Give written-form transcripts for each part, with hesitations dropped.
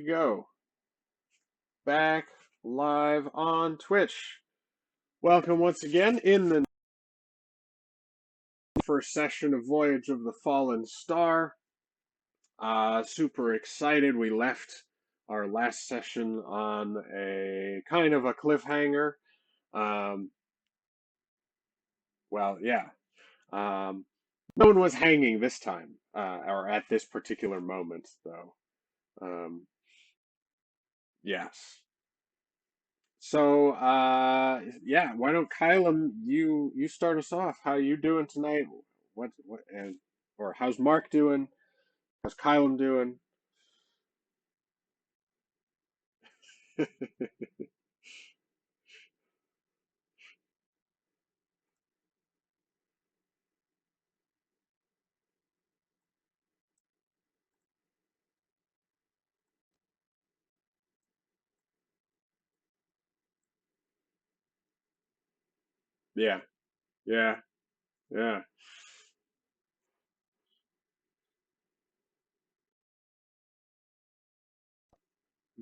go. Back live on Twitch. Welcome once again in the first session of Voyage of the Fallen Star. Super excited. We left our last session on a kind of a cliffhanger. Um, well, yeah. Um, no one was hanging this time, or at this particular moment, though. Yes. So, yeah, why don't Kylam, you start us off? How you doing tonight? What and or how's Mark doing? How's Kylam doing? Yeah, yeah, yeah.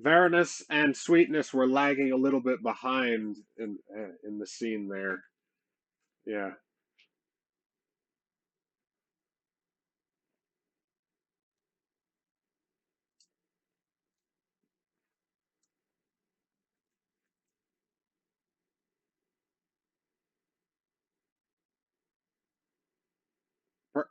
Vareness and Sweetness were lagging a little bit behind in the scene there. Yeah, Per-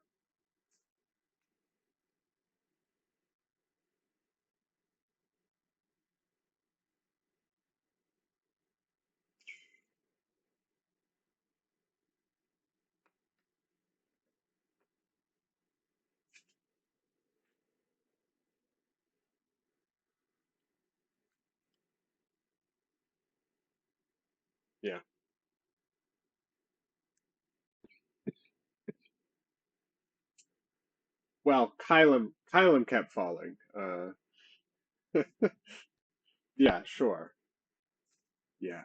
yeah. Well, Kylam kept falling. Yeah, sure. Yeah.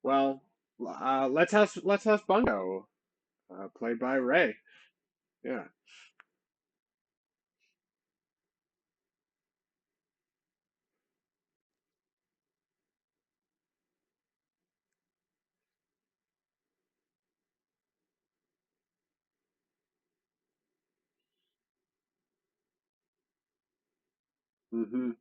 Well, let's have Bungo, played by Ray. Yeah. Mm-hmm.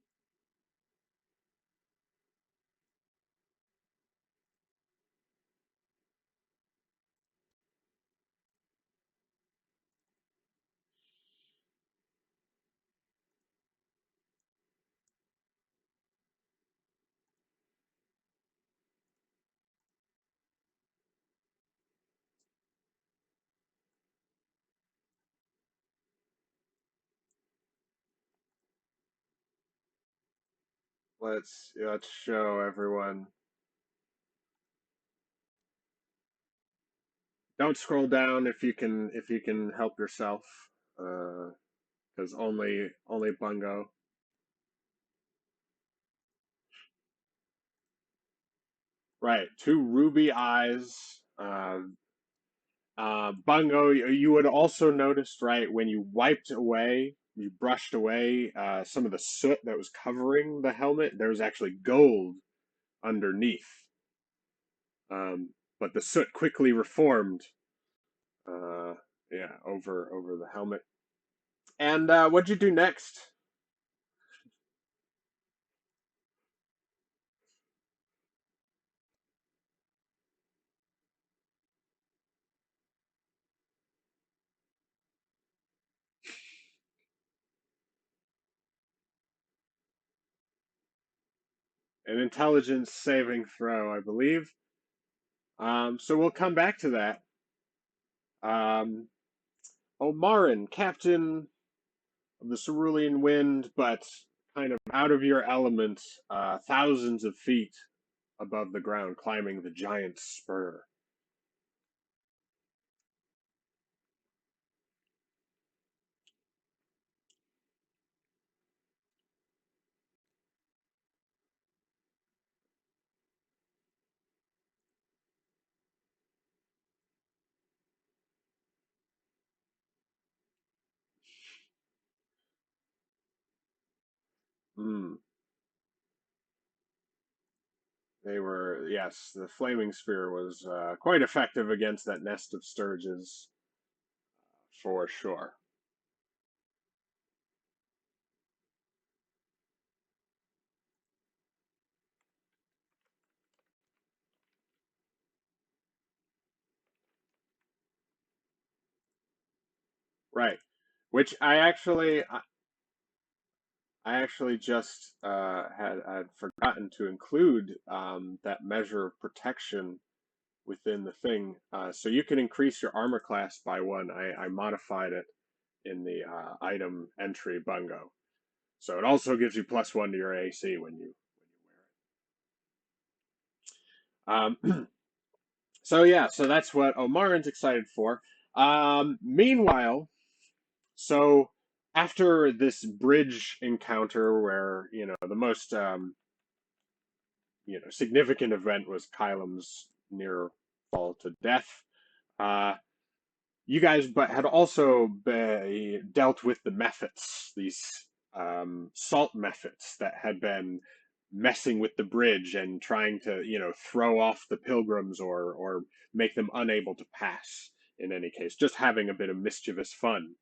Let's show everyone. Don't scroll down if you can help yourself, because only Bungo. Right, two ruby eyes. Bungo, you would also noticed, right, when you wiped away, you brushed away some of the soot that was covering the helmet. There was actually gold underneath, but the soot quickly reformed. Uh, yeah, over the helmet. And what'd you do next? An intelligence saving throw, I believe. So we'll come back to that. Um, Omarin, Captain of the Cerulean Wind, but kind of out of your element, thousands of feet above the ground, climbing the giant spur. Mm. They were, yes, the flaming spear was quite effective against that nest of sturges, for sure. Right. Which I actually just had forgotten to include that measure of protection within the thing. So you can increase your armor class by one. I modified it in the item entry bungo. So it also gives you plus one to your AC when you wear it. So yeah, so that's what Omarin's excited for. Meanwhile, so after this bridge encounter where, the most significant event was Kylem's near fall to death, uh, you guys but had also dealt with the mephits, these salt mephits that had been messing with the bridge and trying to, throw off the pilgrims or make them unable to pass. In any case, just having a bit of mischievous fun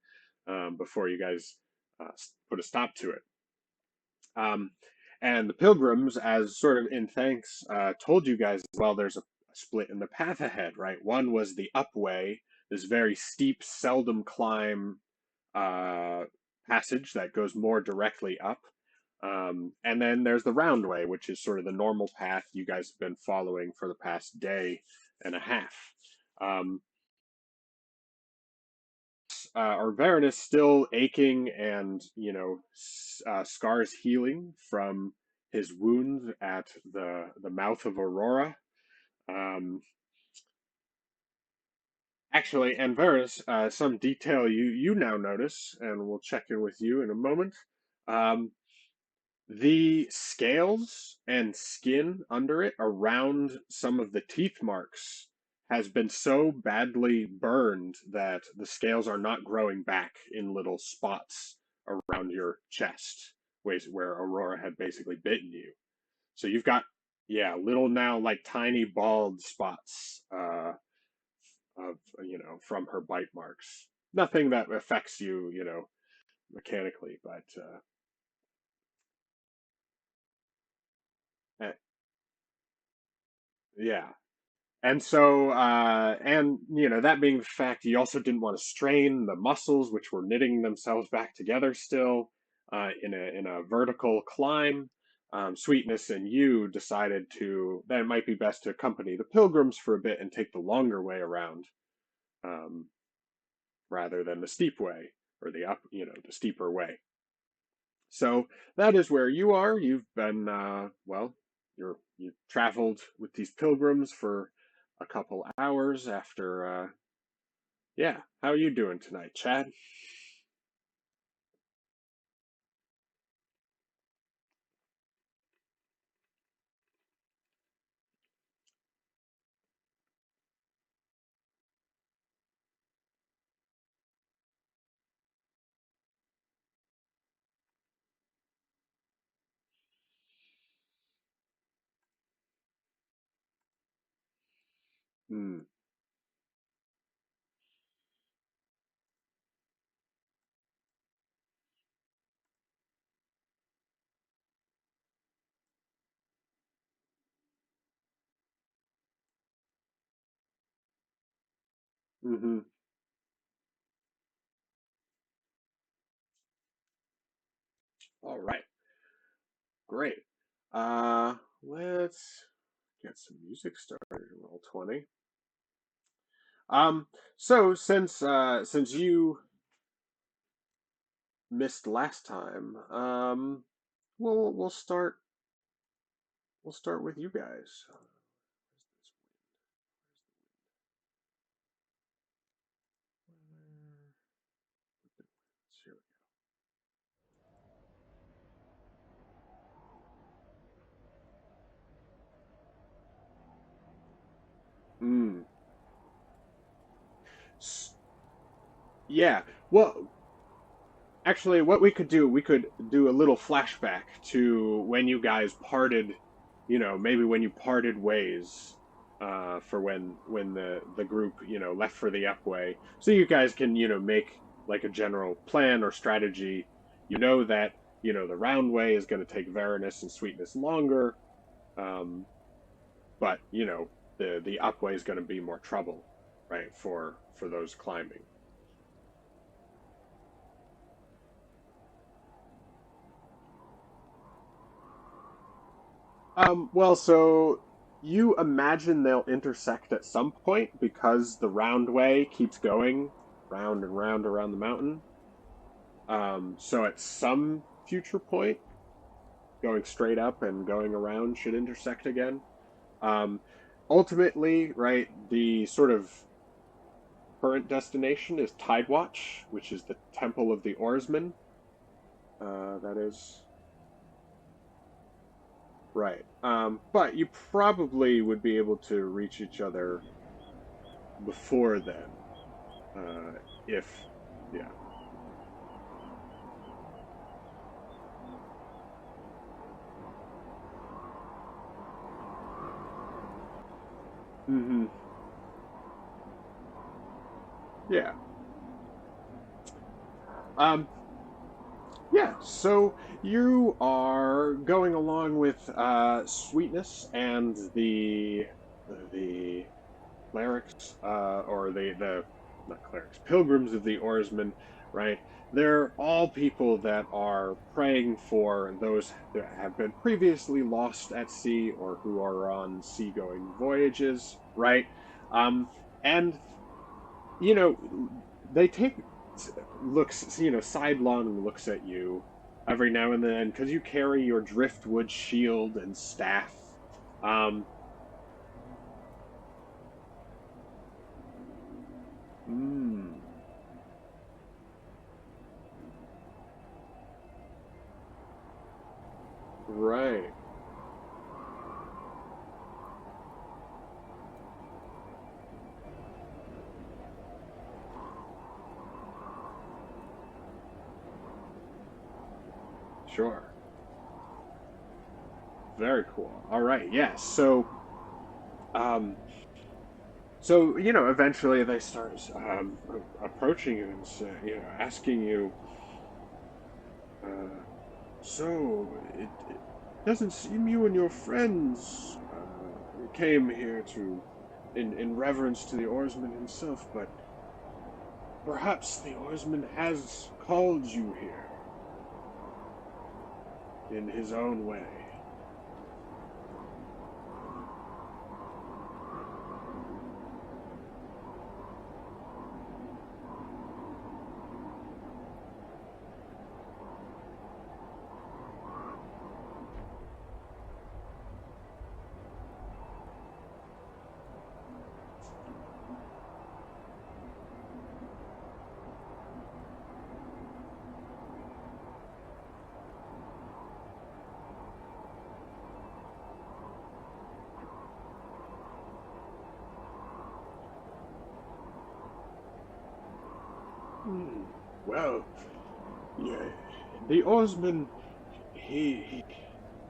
before you guys put a stop to it. Um, and the pilgrims, as sort of in thanks, told you guys, well, there's a split in the path ahead, right? One was the upway, this very steep, seldom climb uh, passage that goes more directly up. And then there's the round way, which is sort of the normal path you guys have been following for the past day and a half. Um, are Varanus still aching and, scars healing from his wound at the mouth of Aurora? Um, Actually, and Varus, some detail you now notice, and we'll check in with you in a moment. Um, the scales and skin under it around some of the teeth marks has been so badly burned that the scales are not growing back in little spots around your chest, where Aurora had basically bitten you. So you've got, yeah, little now like tiny bald spots of, from her bite marks. Nothing that affects you, mechanically, but eh, yeah. And so, that being the fact, you also didn't want to strain the muscles, which were knitting themselves back together still in a vertical climb. Sweetness and you decided that it might be best to accompany the pilgrims for a bit and take the longer way around, um, rather than the steep way or the steeper way. So that is where you are. You've been, you've traveled with these pilgrims for a couple hours after, yeah. How are you doing tonight, Chad? Hmm. Mm-hmm. All right. Great. Let's get some music started in Roll20. Um, so since you missed last time, we'll start with you guys. Here we go. Yeah. Well, Actually, what we could do a little flashback to when you guys parted, maybe when you parted ways, for when the group, left for the upway. So you guys can, make like a general plan or strategy. You know that, the round way is going to take Varanus and Sweetness longer, um, but, the upway is going to be more trouble, right, for those climbing. Well, so you imagine they'll intersect at some point because the round way keeps going round and round around the mountain. So at some future point, going straight up and going around should intersect again. Um, Ultimately, right, the sort of current destination is Tidewatch, which is the Temple of the Oarsmen. That is right. But you probably would be able to reach each other before then. Uh, if, yeah. Hmm. Yeah. Um, yeah. So you are going along with Sweetness and the clerics, or the not clerics, pilgrims of the oarsmen, right? They're all people that are praying for those that have been previously lost at sea or who are on seagoing voyages, right? Um, and you know, they take looks, sidelong looks at you every now and then because you carry your driftwood shield and staff. Um, mm, right. Sure. Very cool. All right. Yes. Um, eventually they start approaching you and asking you. Uh, it doesn't seem you and your friends came here to, in reverence to the oarsman himself, but perhaps the oarsman has called you here in his own way. Hmm. Well, yeah, the oarsman, he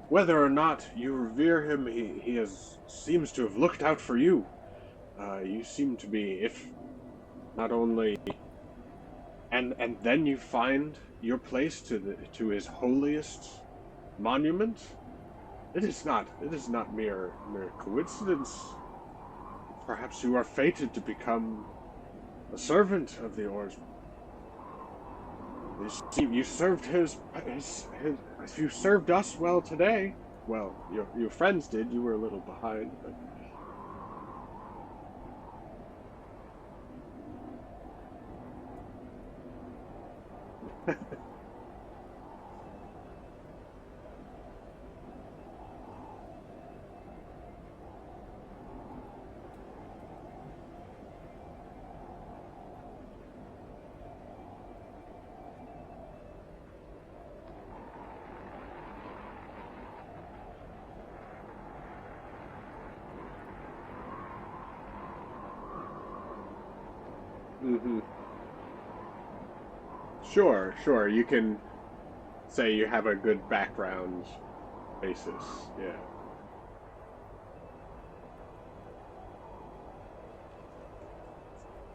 whether or not you revere him, he has seems to have looked out for you. You seem to be, if not only, and then you find your place to his holiest monument. It is not mere coincidence. Perhaps you are fated to become a servant of the oarsman. You served you served us well today. Well, your friends did. You were a little behind, but hmm Sure, sure. You can say you have a good background basis. Yeah.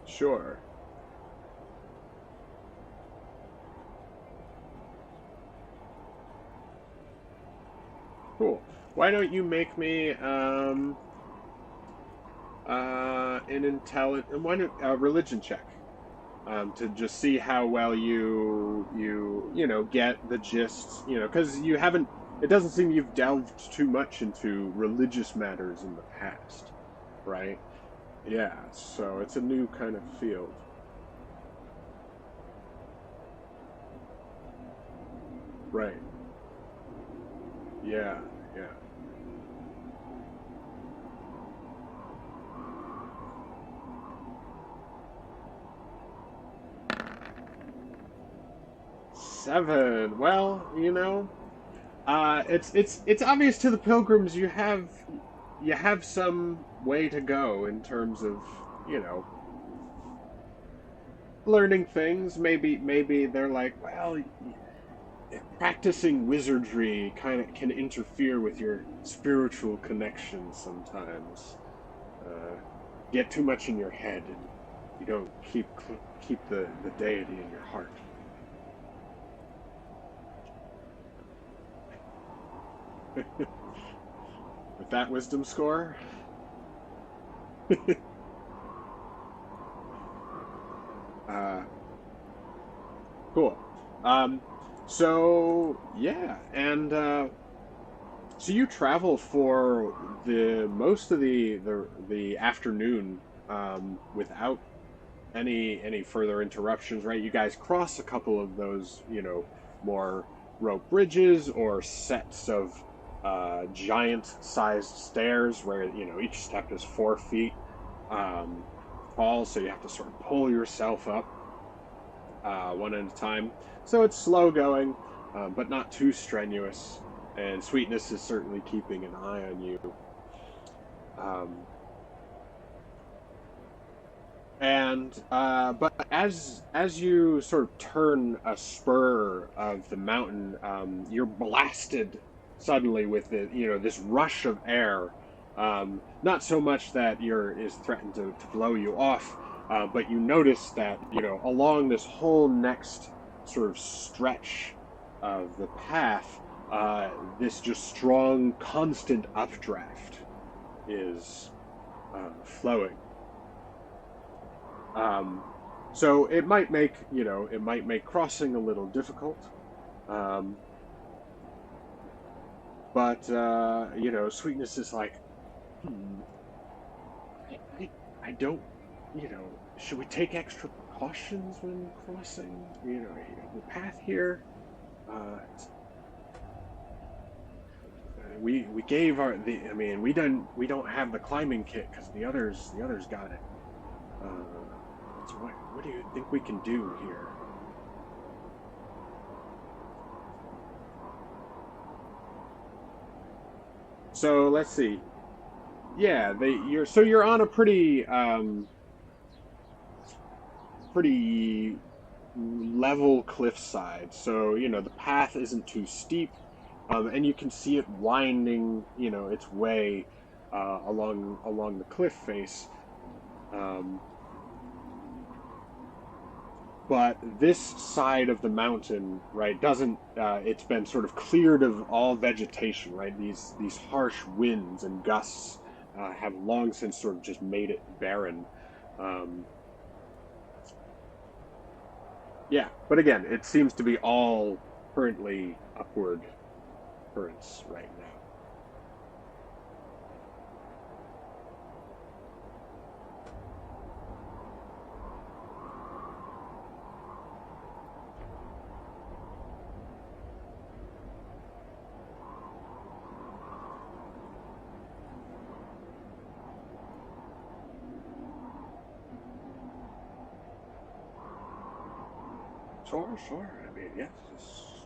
Sure. Cool. Why don't you make me an intelligent why don't a religion check to just see how well you get the gist, because you haven't. It doesn't seem you've delved too much into religious matters in the past, right? Yeah, so it's a new kind of field. Right. Yeah, yeah. 7. Well, it's obvious to the pilgrims you have some way to go in terms of, you know, learning things. Maybe they're like, well, practicing wizardry kind of can interfere with your spiritual connections sometimes. Uh, get too much in your head and you don't keep the deity in your heart. With that wisdom score, uh, cool. Um, so yeah, and so you travel for the most of the afternoon without any further interruptions, right? You guys cross a couple of those, more rope bridges or sets of giant-sized stairs where each step is 4 feet um, tall, so you have to sort of pull yourself up one at a time. So it's slow going, but not too strenuous. And Sweetness is certainly keeping an eye on you. Um, and but as you sort of turn a spur of the mountain, you're blasted suddenly with this rush of air. Not so much that is threatened to blow you off, but you notice that along this whole next sort of stretch of the path, this just strong, constant updraft is flowing. Um, so it might make crossing a little difficult, um, but Sweetness is like, hmm, I, I don't, should we take extra precautions when crossing, the path here? We gave I mean, we don't have the climbing kit because the others got it. So what do you think we can do here? So let's see. Yeah, you're on a pretty level cliffside. So the path isn't too steep, and you can see it winding its way along the cliff face. Um, but this side of the mountain, right, doesn't it's been sort of cleared of all vegetation, right? These harsh winds and gusts have long since sort of just made it barren. um, yeah, but again, it seems to be all currently upward currents right now. Sure, sure. I mean, yes, just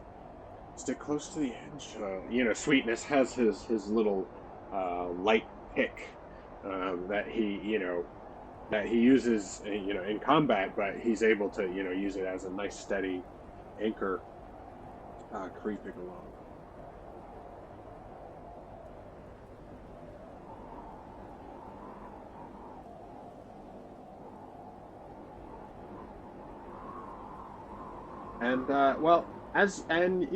stick close to the edge. Sweetness has his little light pick that he uses, in combat, but he's able to use it as a nice steady anchor creeping along. And well, and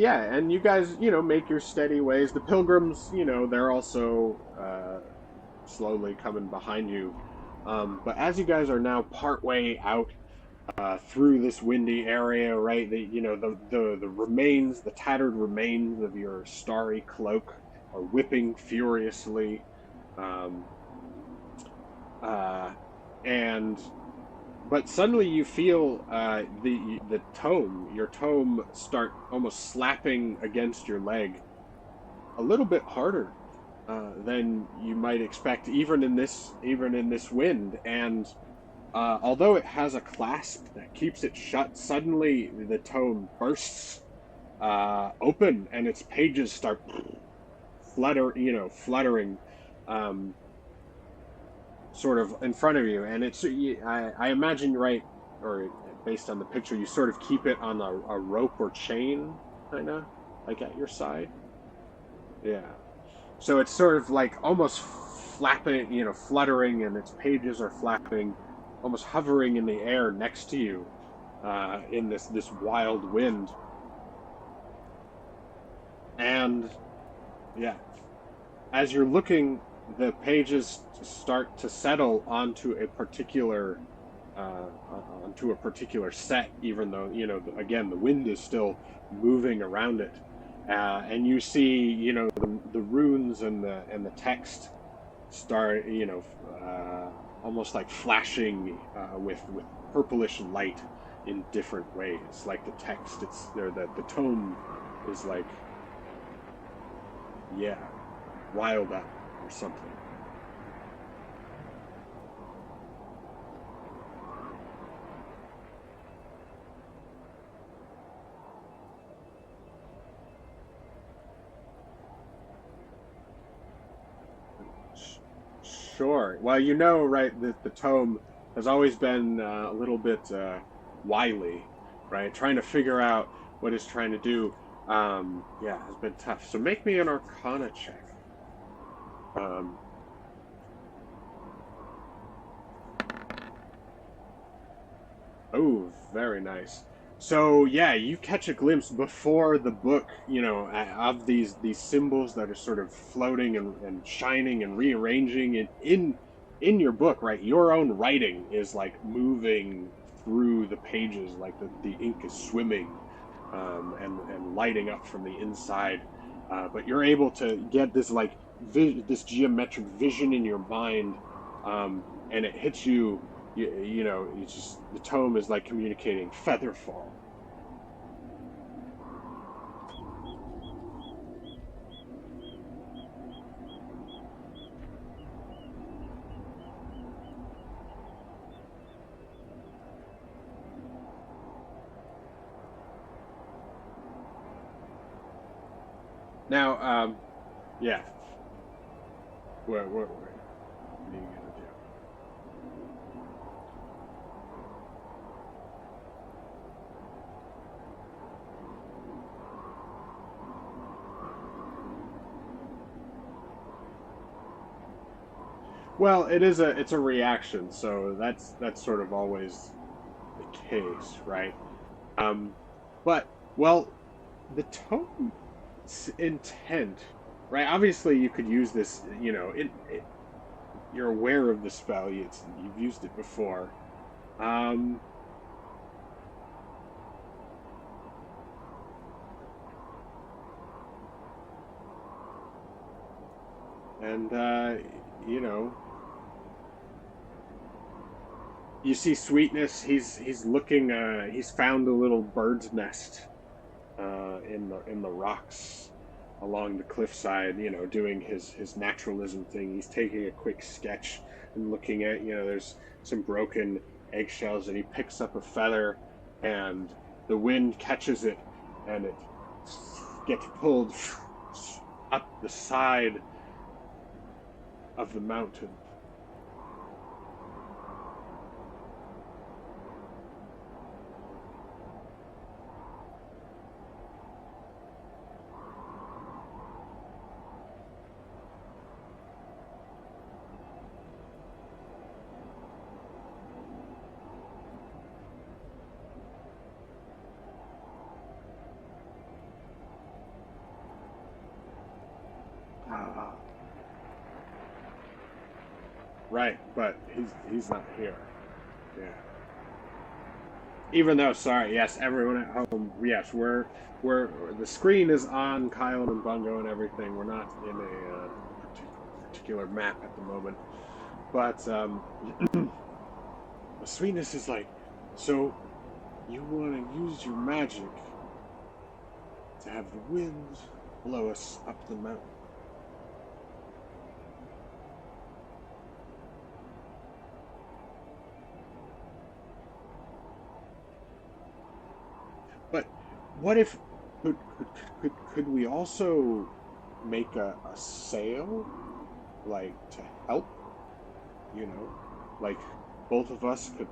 you guys, make your steady ways. The pilgrims, they're also slowly coming behind you. But as you guys are now partway out through this windy area, right? The remains, the tattered remains of your starry cloak are whipping furiously, um, uh, and but suddenly you feel your tome start almost slapping against your leg a little bit harder than you might expect, even in this wind. And although it has a clasp that keeps it shut, suddenly the tome bursts open and its pages start fluttering, um, sort of in front of you. And I imagine, right, or based on the picture, you sort of keep it on a rope or chain, kind of like at your side. Yeah. So it's sort of like almost flapping, fluttering, and its pages are flapping, almost hovering in the air next to you, in this wild wind. And yeah, as you're looking, the pages start to settle uh, onto a particular set, even though again the wind is still moving around it, and you see the runes and the text start almost like flashing with purplish light in different ways. Like the text, it's there. The tone is like, yeah, riled up or something. Sure. Well, right, that the tome has always been a little bit wily, right? Trying to figure out what it's trying to do. Yeah, has been tough. So make me an Arcana check. Um, Oh, very nice. So yeah, you catch a glimpse before the book, of these symbols that are sort of floating and shining and rearranging in your book, right? Your own writing is like moving through the pages, like the ink is swimming, and lighting up from the inside. But you're able to get this like this geometric vision in your mind, and it hits you. It's just the tome is like communicating featherfall. Now, yeah, what are you gonna do? Well, it's a reaction, so that's sort of always the case, right? Um, but well, the tome's intent, right? Obviously, you could use this. You're aware of the spell. You've used it before. Um, and you know, you see Sweetness. He's looking. He's found a little bird's nest in the rocks along the cliffside. Doing his naturalism thing. He's taking a quick sketch and looking at. There's some broken eggshells, and he picks up a feather, and the wind catches it, and it gets pulled up the side of the mountain. Right, but he's not here. Yeah. Even though, sorry, yes, everyone at home, yes, we're the screen is on Kyle and Bungo and everything. We're not in a particular map at the moment, but the sweetness is like, so you want to use your magic to have the wind blow us up the mountain. But what if could we also make a sail, like to help? You know, like both of us could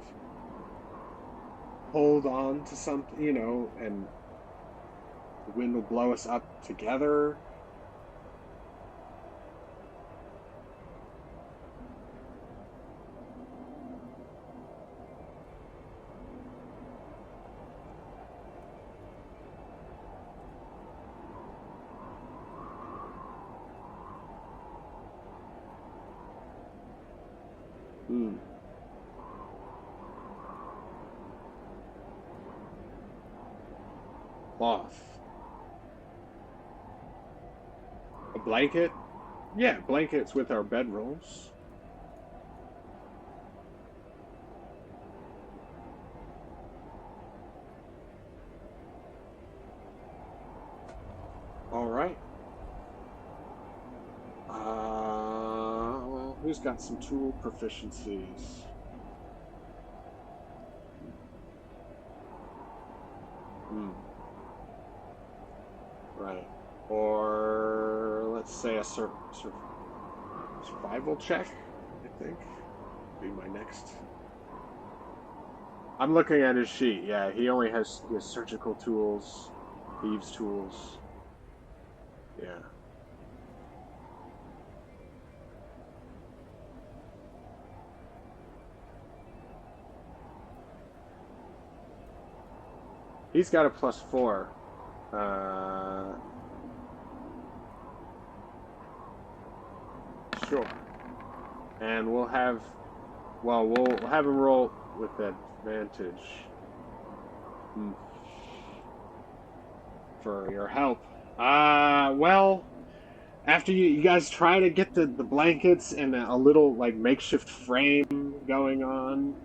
hold on to something, and the wind will blow us up together. Hmm. Cloth. A blanket? Yeah, blankets with our bedrolls. All right. Well, who's got some tool proficiencies? Hmm. Right. Or let's say a survival check, I think. Be my next. I'm looking at his sheet. Yeah, he has surgical tools, thieves tools. Yeah. He's got a +4. Uh, sure. And we'll have him roll with advantage. Hmm. For your help. Well, after you guys try to get the blankets and a little like makeshift frame going on,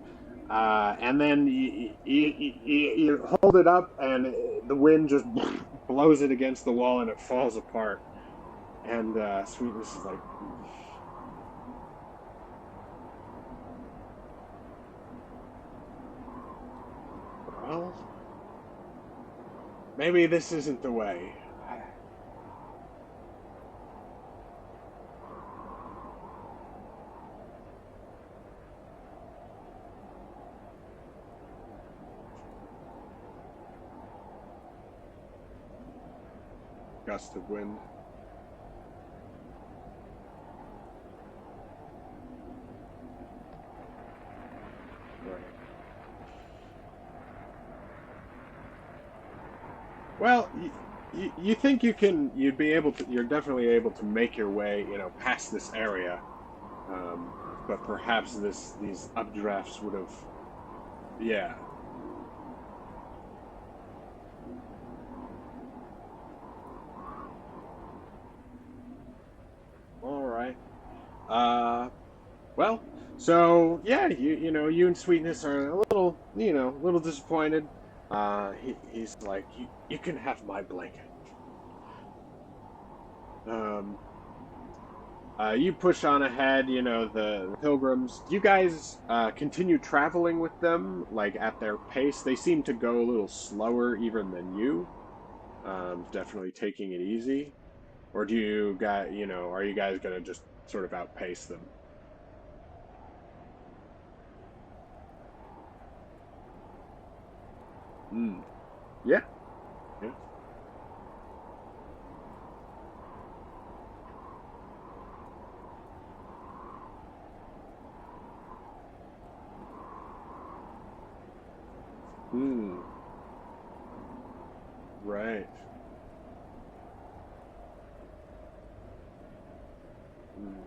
and then you hold it up and the wind just blows it against the wall and it falls apart. And Sweetness is like, well, maybe this isn't the way. Gust of wind. Right. Well, you think you're definitely able to make your way, past this area. Um, but perhaps these updrafts would have, yeah. All right. Uh, well, so yeah, you and Sweetness are a little disappointed. He's like, you can have my blanket. Um, you push on ahead, the pilgrims. You guys continue traveling with them, like at their pace. They seem to go a little slower even than you. Definitely taking it easy. Or are you guys gonna just sort of outpace them? Hmm. Yeah. Yeah. Hmm. Right. Hmm.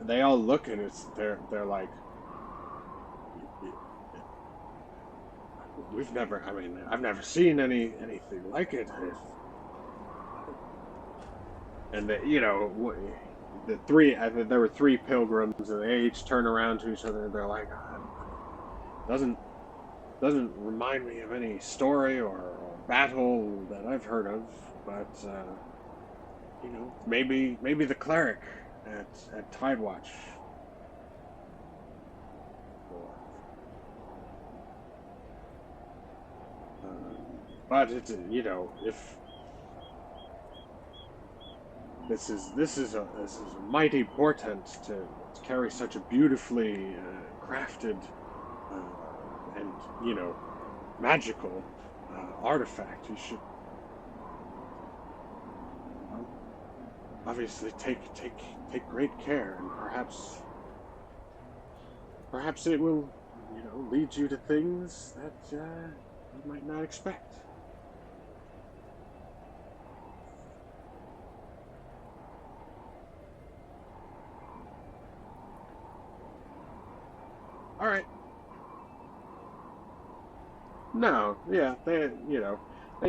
they all look and they're like, we've never. I mean, I've never seen anything like it. And the three. There were three pilgrims, and they each turn around to each other. And they're like, doesn't remind me of any story or battle that I've heard of, but maybe the cleric at Tidewatch. But it's if this is a mighty portent to carry such a beautifully crafted and magical artifact. You should obviously take great care, and perhaps it will lead you to things that you might not expect. All right. No, yeah, they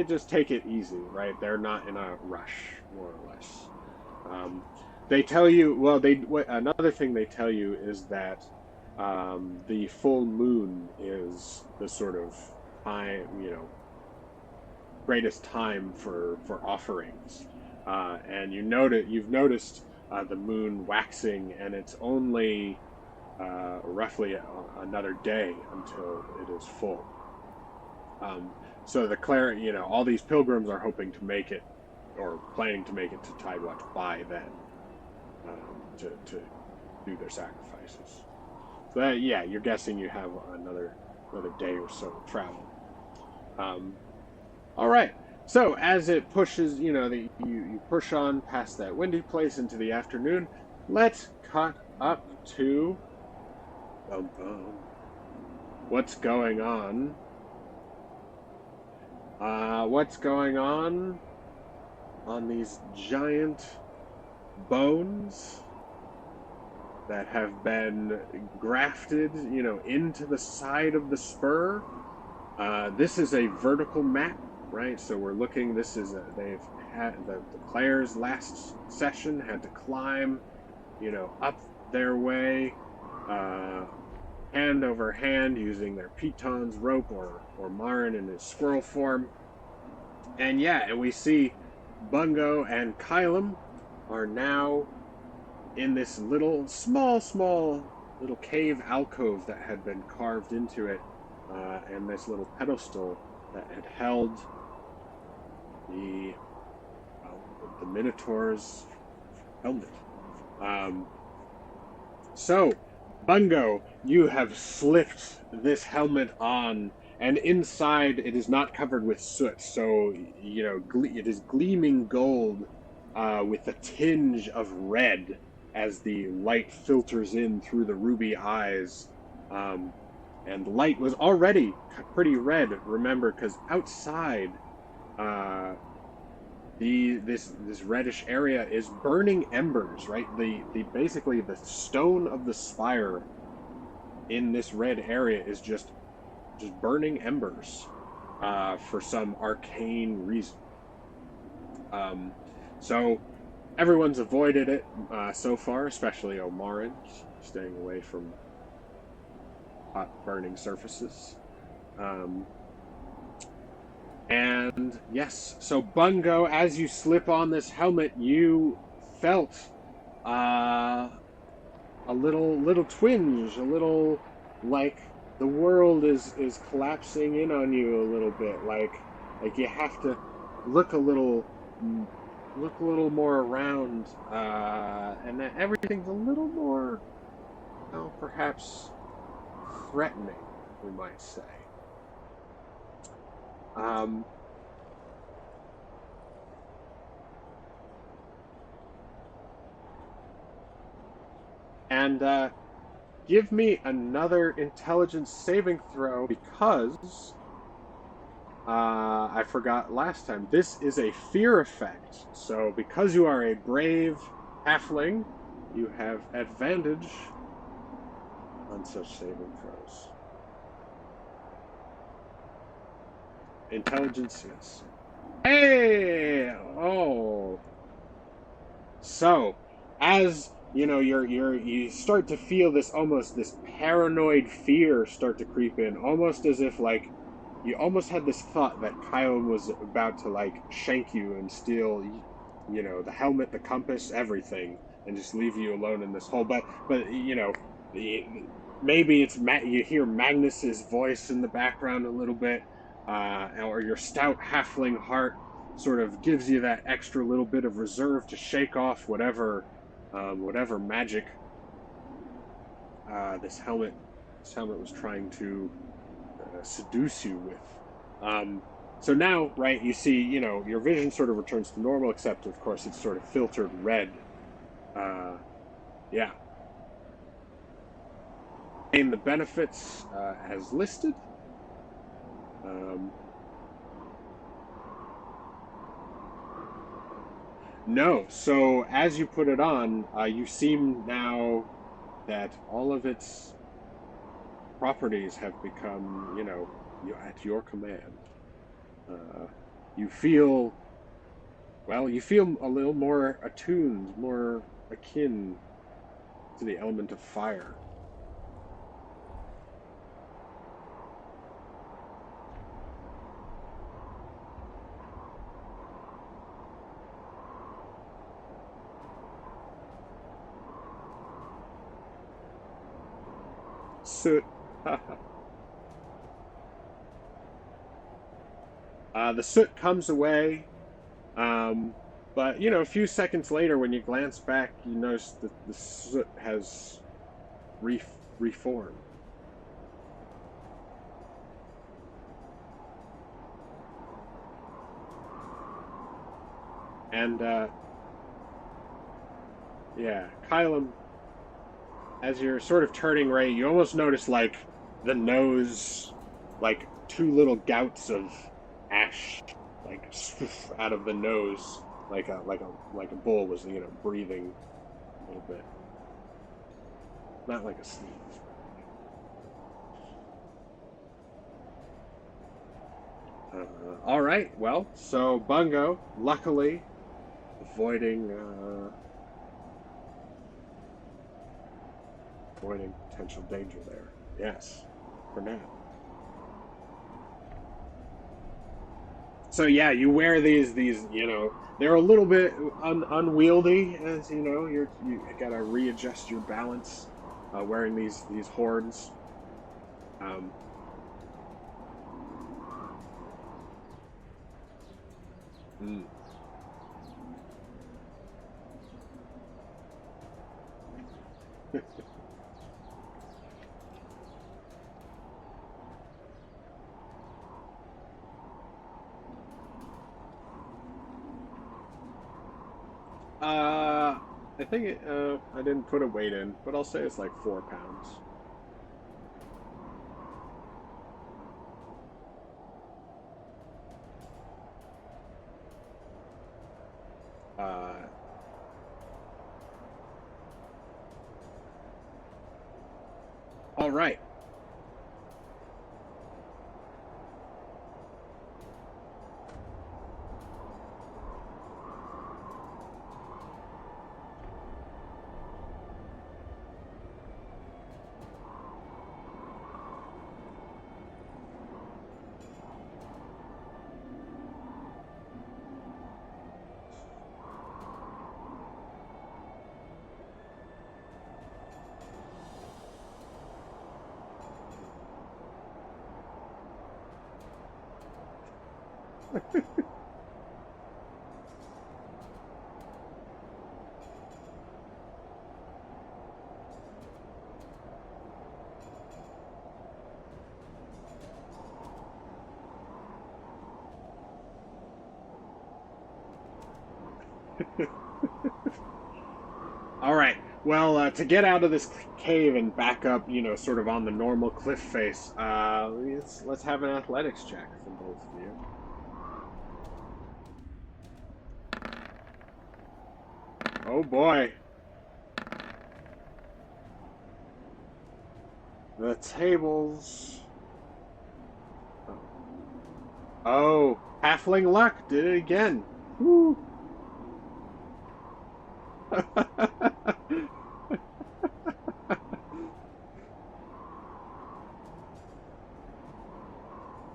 just take it easy, right? They're not in a rush, more or less. Um, they tell you, well, another thing they tell you is that the full moon is the sort of time, greatest time for offerings, and you've noticed the moon waxing, and it's only roughly another day until it is full. So the cleric, all these pilgrims are hoping to make it, or planning to make it to Tidewatch by then, to do their sacrifices. So that, yeah, you're guessing you have another day or so of travel. All right. So as it pushes, you push on past that windy place into the afternoon. Let's cut up to what's going on. What's going on these giant bones that have been grafted, into the side of the spur. This is a vertical map, right? So we're looking. They've had the players last session had to climb, up their way, hand over hand, using their pitons, rope, or Marin in his squirrel form. And we see Bungo and Kylum are now in this small little cave alcove that had been carved into it, and this little pedestal that had held the Minotaur's helmet. So, Bungo, you have slipped this helmet on, and inside it is not covered with soot, so it is gleaming gold, with a tinge of red as the light filters in through the ruby eyes. And the light was already pretty red, remember, because outside, this reddish area is burning embers, right? Basically the stone of the spire in this red area is just burning embers, for some arcane reason. So everyone's avoided it so far, especially Omarin, staying away from hot burning surfaces. And yes, so Bungo, as you slip on this helmet, you felt a little twinge, a little like the world is collapsing in on you a little bit, like you have to look a little more around, and that everything's a little more, perhaps threatening, we might say. And give me another intelligence saving throw, because I forgot last time. This is a fear effect. So because you are a brave halfling, you have advantage on such saving throws. Intelligence, yes. Hey! Oh. So, as you know, you start to feel this paranoid fear start to creep in, almost as if like you almost had this thought that Kyle was about to like shank you and steal, the helmet, the compass, everything, and just leave you alone in this hole. But maybe you hear Magnus's voice in the background a little bit, or your stout halfling heart sort of gives you that extra little bit of reserve to shake off whatever magic this helmet was trying to seduce you with. So now, right, you see, your vision sort of returns to normal, except of course it's sort of filtered red. Yeah. And the benefits as listed. No, so as you put it on, you seem now that all of its properties have become, at your command. You feel, you feel a little more attuned, more akin to the element of fire. Soot. The soot comes away, but a few seconds later, when you glance back, you notice that the soot has reformed. And yeah, Kylam, as you're sort of turning right, you almost notice like the nose, like two little gouts of ash, like out of the nose, like a bull was breathing a little bit, not like a sneeze. All right, well, so Bungo, luckily, avoiding potential danger there. Yes, for now. So yeah, you wear these they're a little bit unwieldy, as you gotta readjust your balance wearing these horns. Um, mm. I think I didn't put a weight in, but I'll say it's like 4 pounds. Uh, all right. All right. Well, to get out of this cave and back up, sort of on the normal cliff face, let's have an athletics check from both of you. Oh boy. The tables. Oh, halfling luck did it again. Woo.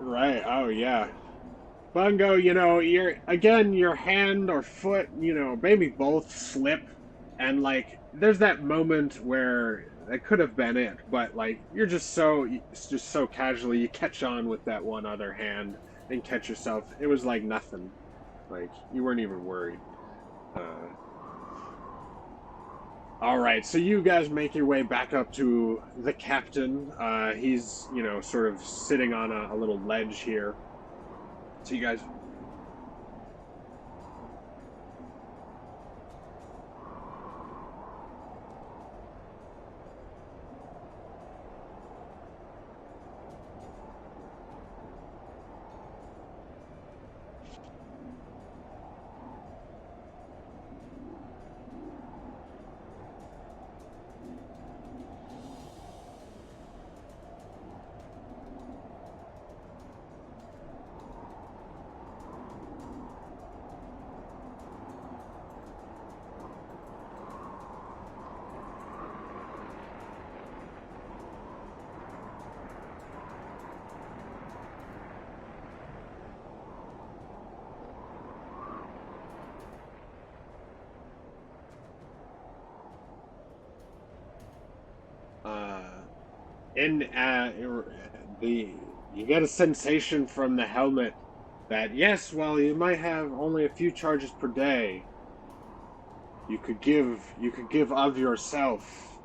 Right. Oh, yeah. Bungo, your hand or foot, maybe both slip, and like there's that moment where that could have been it, but like it's just so casually you catch on with that one other hand and catch yourself. It was like nothing. Like you weren't even worried. Uh, all right, so you guys make your way back up to the captain. He's, sort of sitting on a little ledge here. So you guys. Uh, in the you get a sensation from the helmet that yes, while you might have only a few charges per day, you could give of yourself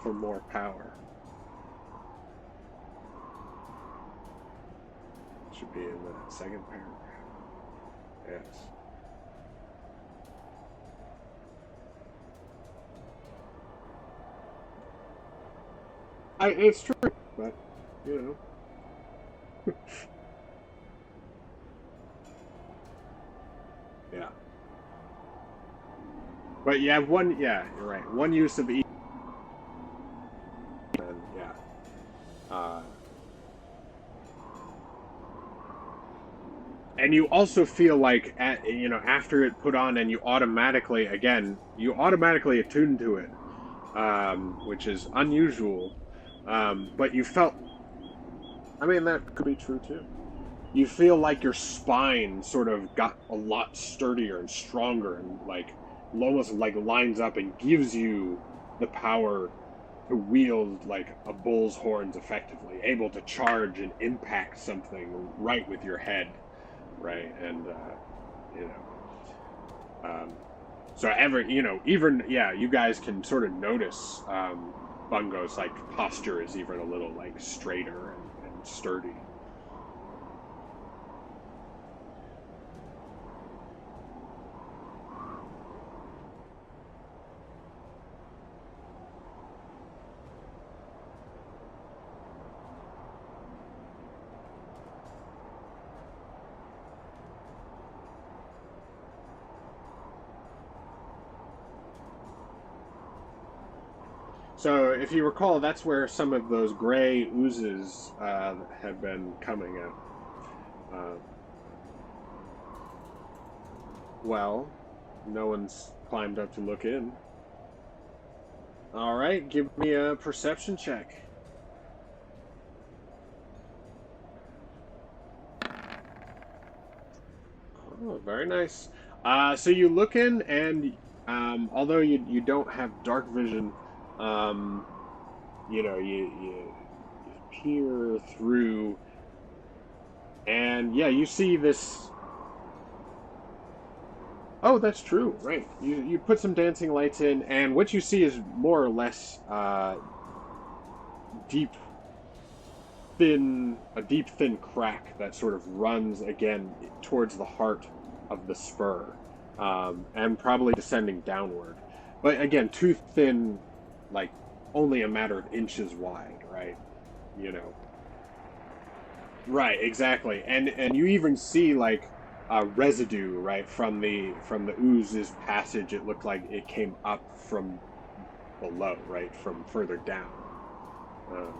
for more power. Should be in the second paragraph. Yes. It's true, but you know. Yeah. But you have one. Yeah, you're right. One use of each. And yeah. Uh, and you also feel like after it put on, and you automatically attune to it, which is unusual. But you felt. I mean, that could be true too. You feel like your spine sort of got a lot sturdier and stronger, and like almost like lines up and gives you the power to wield like a bull's horns effectively, able to charge and impact something right with your head, right? And you know, so even you guys can sort of notice Bungo's like posture is even a little like straighter and sturdy. So, if you recall, that's where some of those gray oozes had been coming out. Uh, well, no one's climbed up to look in. All right, give me a perception check. Oh, very nice. So you look in, and although you don't have dark vision, um, you peer through, and yeah, you see this. Oh, that's true. Right. You put some dancing lights in, and what you see is more or less deep, deep thin crack that sort of runs again towards the heart of the spur, and probably descending downward. But again, too thin, like only a matter of inches wide, right? You know. Right, exactly. And you even see like residue, right, from the ooze's passage. It looked like it came up from below, right, from further down. Um,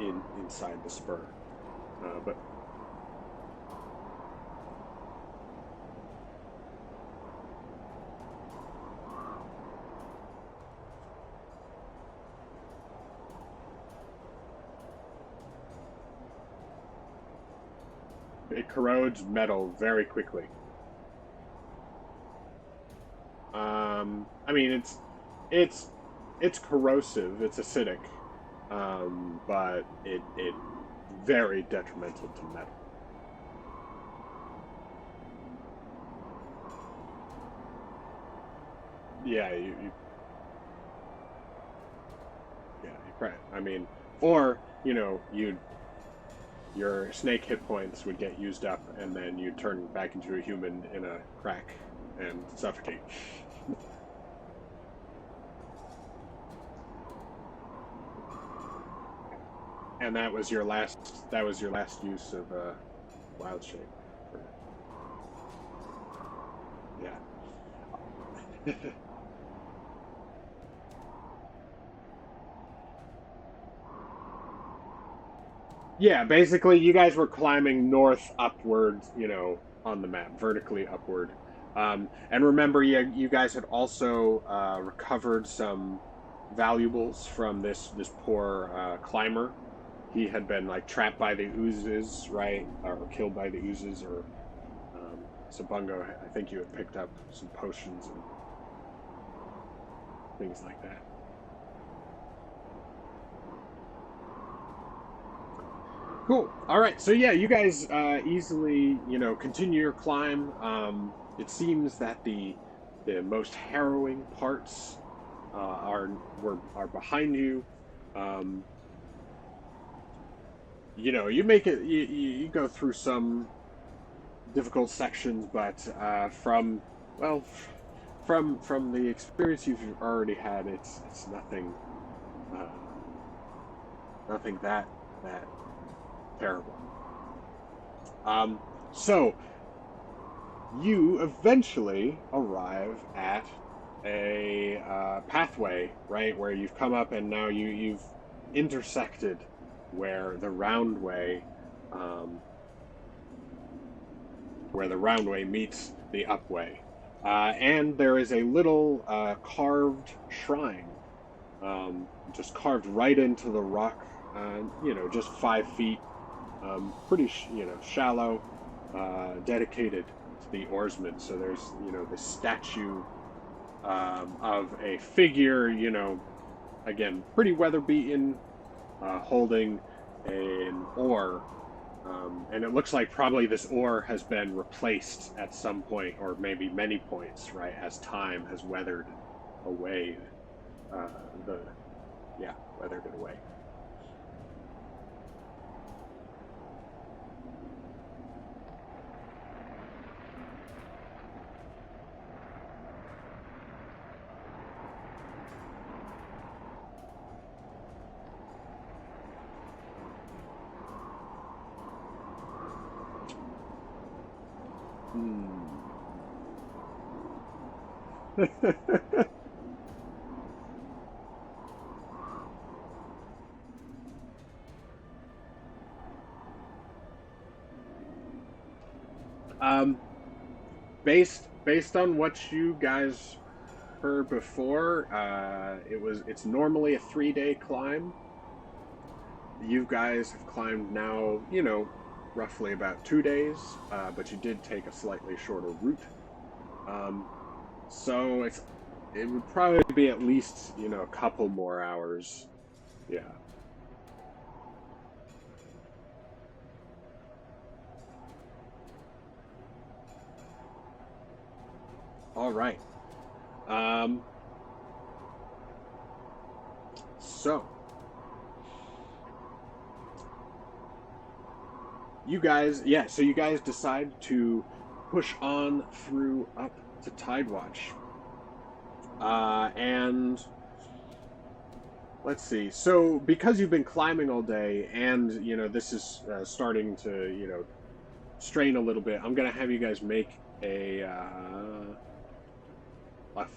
inside the spur. But it corrodes metal very quickly. I mean, it's it's corrosive. It's acidic, but it very detrimental to metal. Yeah, I mean, or your snake hit points would get used up, and then you turn back into a human in a crack and suffocate. And that was your last. That was your last use of wild shape. Yeah. Yeah, basically, you guys were climbing north upward, on the map, vertically upward. And remember, you guys had also recovered some valuables from this poor climber. He had been like trapped by the oozes, right, or killed by the oozes, or Sabungo. I think you had picked up some potions and things like that. Cool. All right. So yeah, you guys easily, continue your climb. It seems that the most harrowing parts are behind you. Um, you make it. You go through some difficult sections, but well, from the experience you've already had, it's uh, nothing that terrible. Um, so you eventually arrive at a pathway, right, where you've come up and now you've intersected where the roundway, um, meets the upway, and there is a little carved shrine, just carved right into the rock, just 5 feet, pretty shallow, dedicated to the oarsmen. So there's this statue of a figure, again pretty weather beaten, holding an oar, and it looks like probably this oar has been replaced at some point, or maybe many points, right, as time has weathered away uh, the yeah weathered it away. Hmm. um, based on what you guys heard before, it's normally a 3-day climb. You guys have climbed now, roughly about 2 days, but you did take a slightly shorter route. Um, so it would probably be at least, a couple more hours. Yeah. All right. Um, so so you guys decide to push on through up to Tidewatch. And let's see. So because you've been climbing all day, and this is starting to strain a little bit, I'm gonna have you guys make a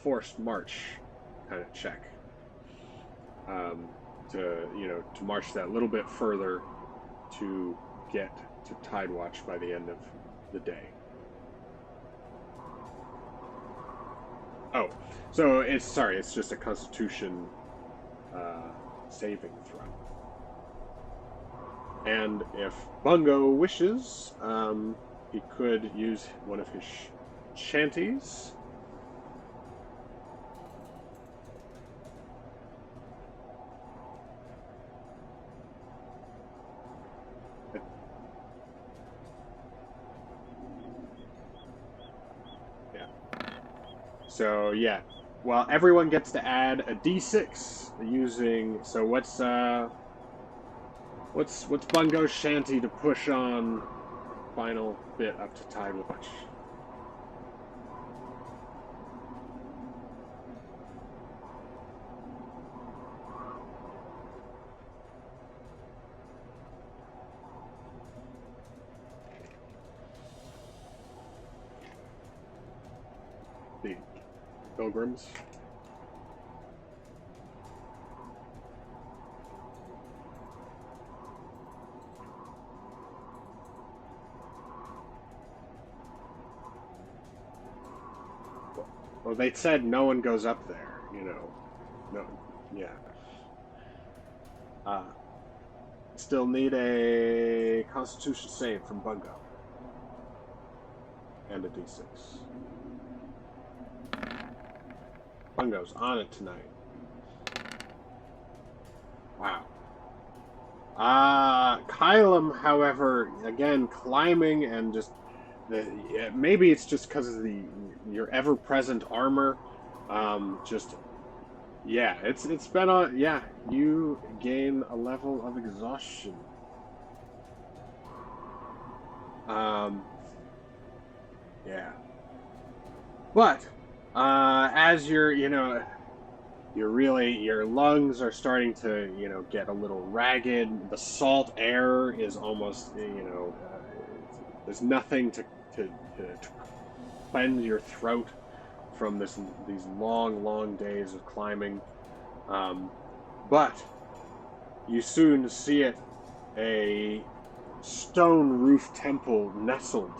forced march kind of check. Um, to march that little bit further to get to Tidewatch by the end of the day. Oh, so it's just a Constitution saving throw. And if Bungo wishes, he could use one of his shanties. Yeah. So yeah, well, everyone gets to add a d6 using. So what's Bungo's shanty to push on final bit up to Tidewatch? The pilgrims. Well, they said no one goes up there, No, yeah. Uh, Still need a Constitution save from Bungo. And a d6. Bungo's on it tonight. Wow. Kylum, however, again, climbing and just maybe it's just because of your ever-present armor. Just yeah, it's been on. Yeah, you gain a level of exhaustion. Yeah, but as your lungs are starting to get a little ragged. The salt air is almost there's nothing to cleanse your throat from these long days of climbing. But you soon see it, a stone roof temple nestled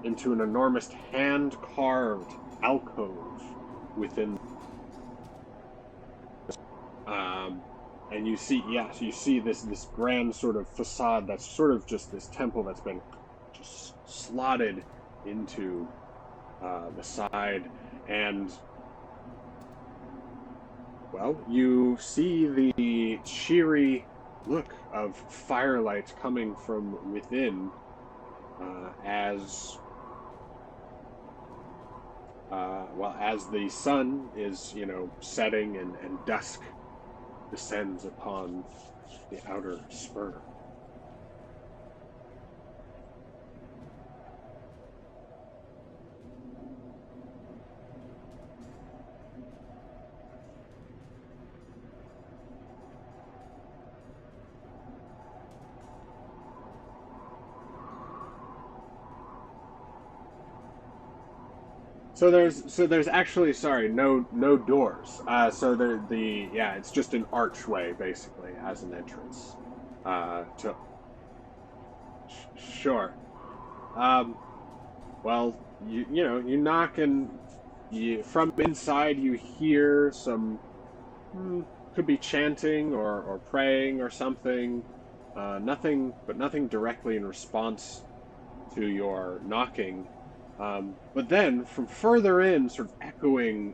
into an enormous hand-carved alcove within. And you see this grand sort of facade that's sort of just this temple that's been just slotted into the side, and well, you see the cheery look of firelight coming from within as the sun is setting and dusk descends upon the outer spur. So there's actually, sorry, no doors. It's just an archway basically as an entrance. To Sure. Um, well, you knock, and from inside you hear some could be chanting or praying or something. Nothing directly in response to your knocking. But then, from further in, sort of echoing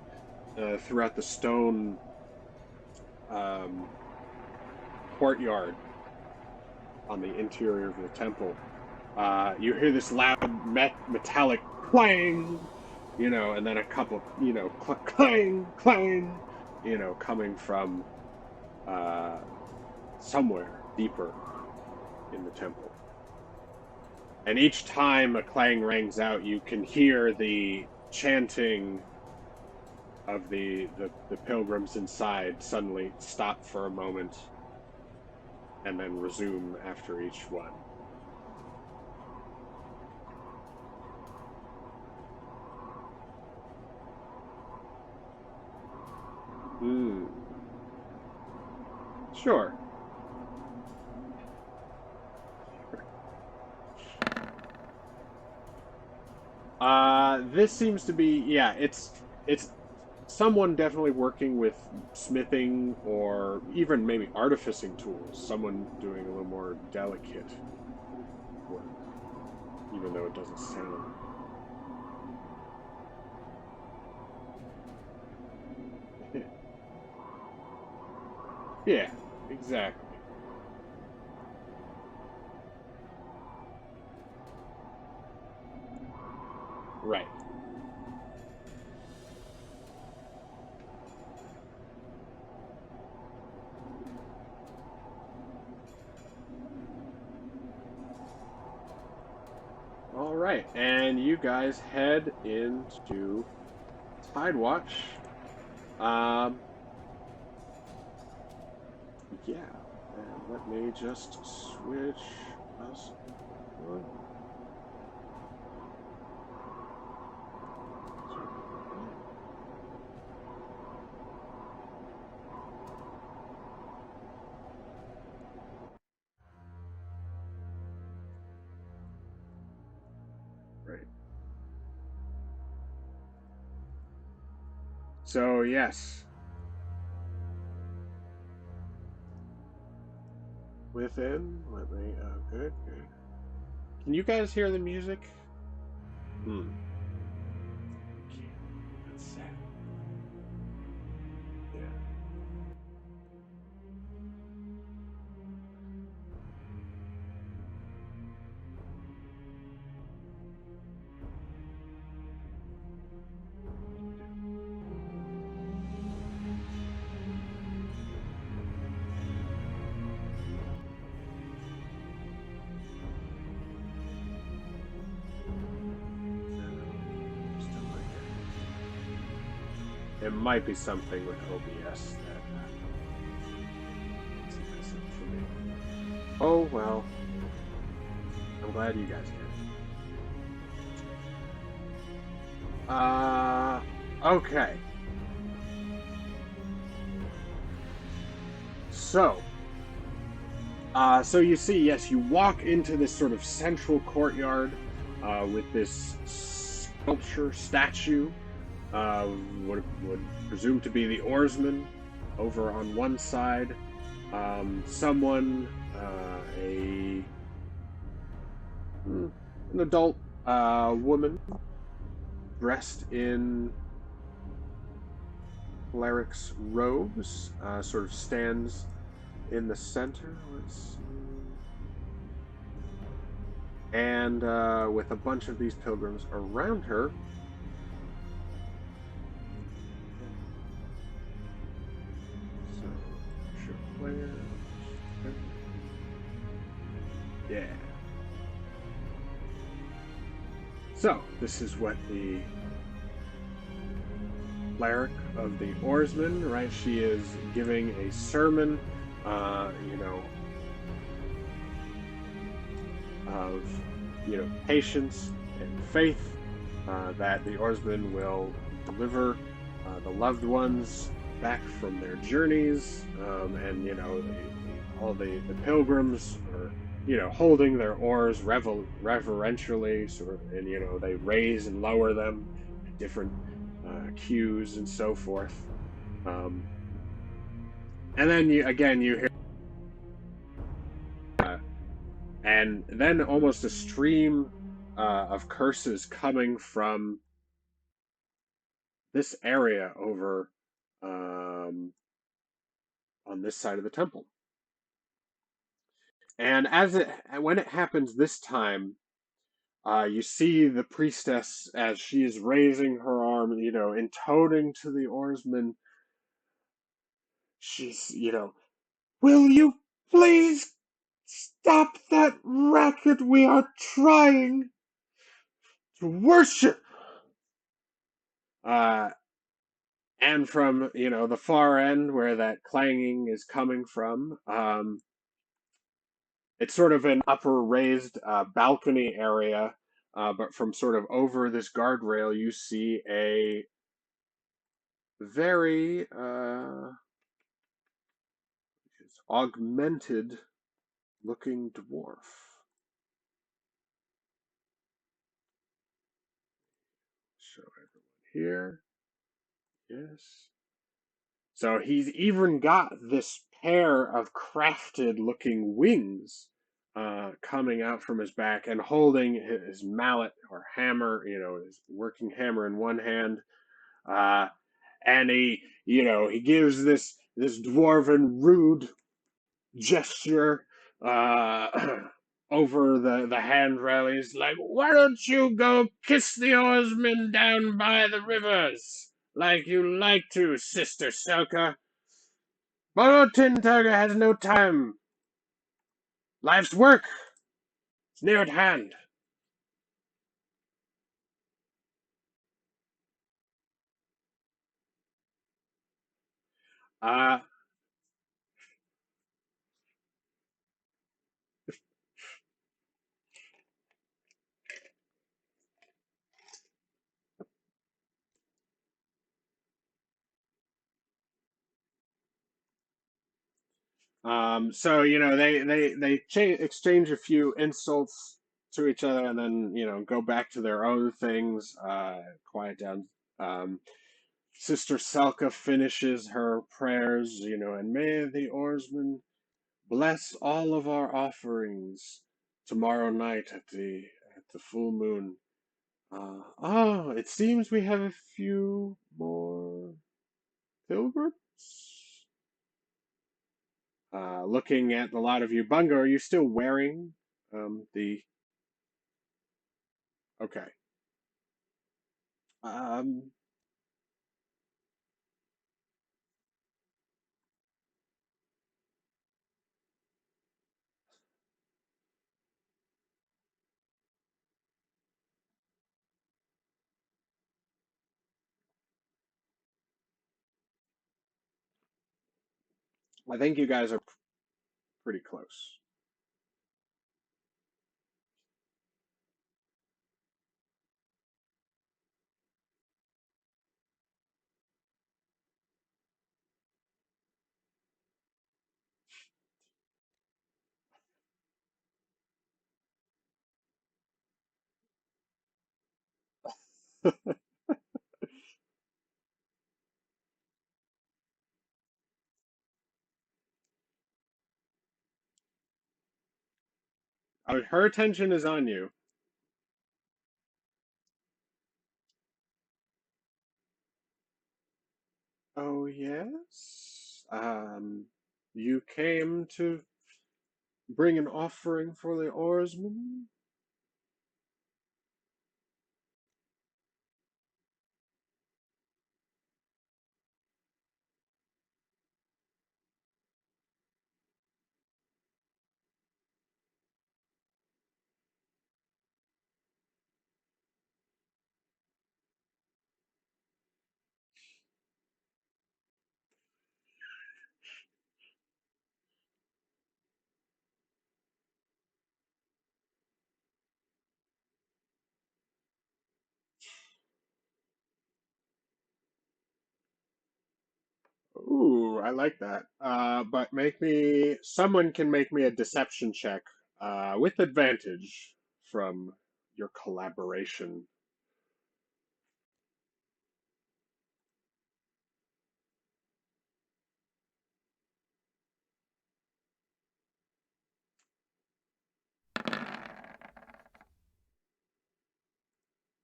throughout the stone courtyard on the interior of the temple, you hear this loud metallic clang, and then a couple, clang, clang, coming from somewhere deeper in the temple. And each time a clang rings out, you can hear the chanting of the pilgrims inside suddenly stop for a moment and then resume after each one. Sure. This seems to be, yeah, it's someone definitely working with smithing or even maybe artificing tools. Someone doing a little more delicate work, even though it doesn't sound. Yeah, exactly. Right. All right, and you guys head into Tidewatch. Um, yeah, and let me just switch us. Right. So yes, within. Let me. Good, good. Can you guys hear the music? Hmm. You can't. That's sad. Yeah. Still like it. It might be something with OBS that makes it mess up for me. Oh well. I'm glad you guys can. Okay. So, so you see, yes, you walk into this sort of central courtyard with this sculpture statue. Would presume to be the oarsman over on one side. Someone, an adult woman dressed in cleric's robes, sort of stands in the center. Let's see. And with a bunch of these pilgrims around her. So, show player. Yeah. So, this is what the cleric of the oarsmen, right? She is giving a sermon, you know, of, you know, patience and faith that the oarsmen will deliver the loved ones back from their journeys, and you know, all the pilgrims are, you know, holding their oars reverentially, sort of, and you know, they raise and lower them at different cues and so forth. Um, and then you hear, uh, and then almost a stream of curses coming from this area over um, on this side of the temple. And when it happens this time, you see the priestess as she is raising her arm, you know, intoning to the oarsmen. She's, you know, will you please stop that racket? We are trying to worship. Uh, and from, you know, the far end where that clanging is coming from, it's sort of an upper raised balcony area, but from sort of over this guardrail, you see a very augmented looking dwarf. Show everyone here. Yes. So he's even got this pair of crafted looking wings coming out from his back and holding his mallet or hammer, his working hammer in one hand. Uh, and he gives this dwarven rude gesture over the handrail. He's like, "Why don't you go kiss the oarsmen down by the rivers like you like to, Sister Selka? But Tiger has no time. Life's work is near at hand." Uh, so exchange a few insults to each other, and then go back to their own things, quiet down. Um, Sister Selka finishes her prayers, and may the oarsmen bless all of our offerings tomorrow night at the full moon. It seems we have a few more pilgrims. Looking at a lot of you, Bungo, are you still wearing the? Okay. Um, I think you guys are pretty close. Her attention is on you. Oh, yes? You came to bring an offering for the oarsmen? Ooh, I like that. But someone can make me a deception check, with advantage from your collaboration.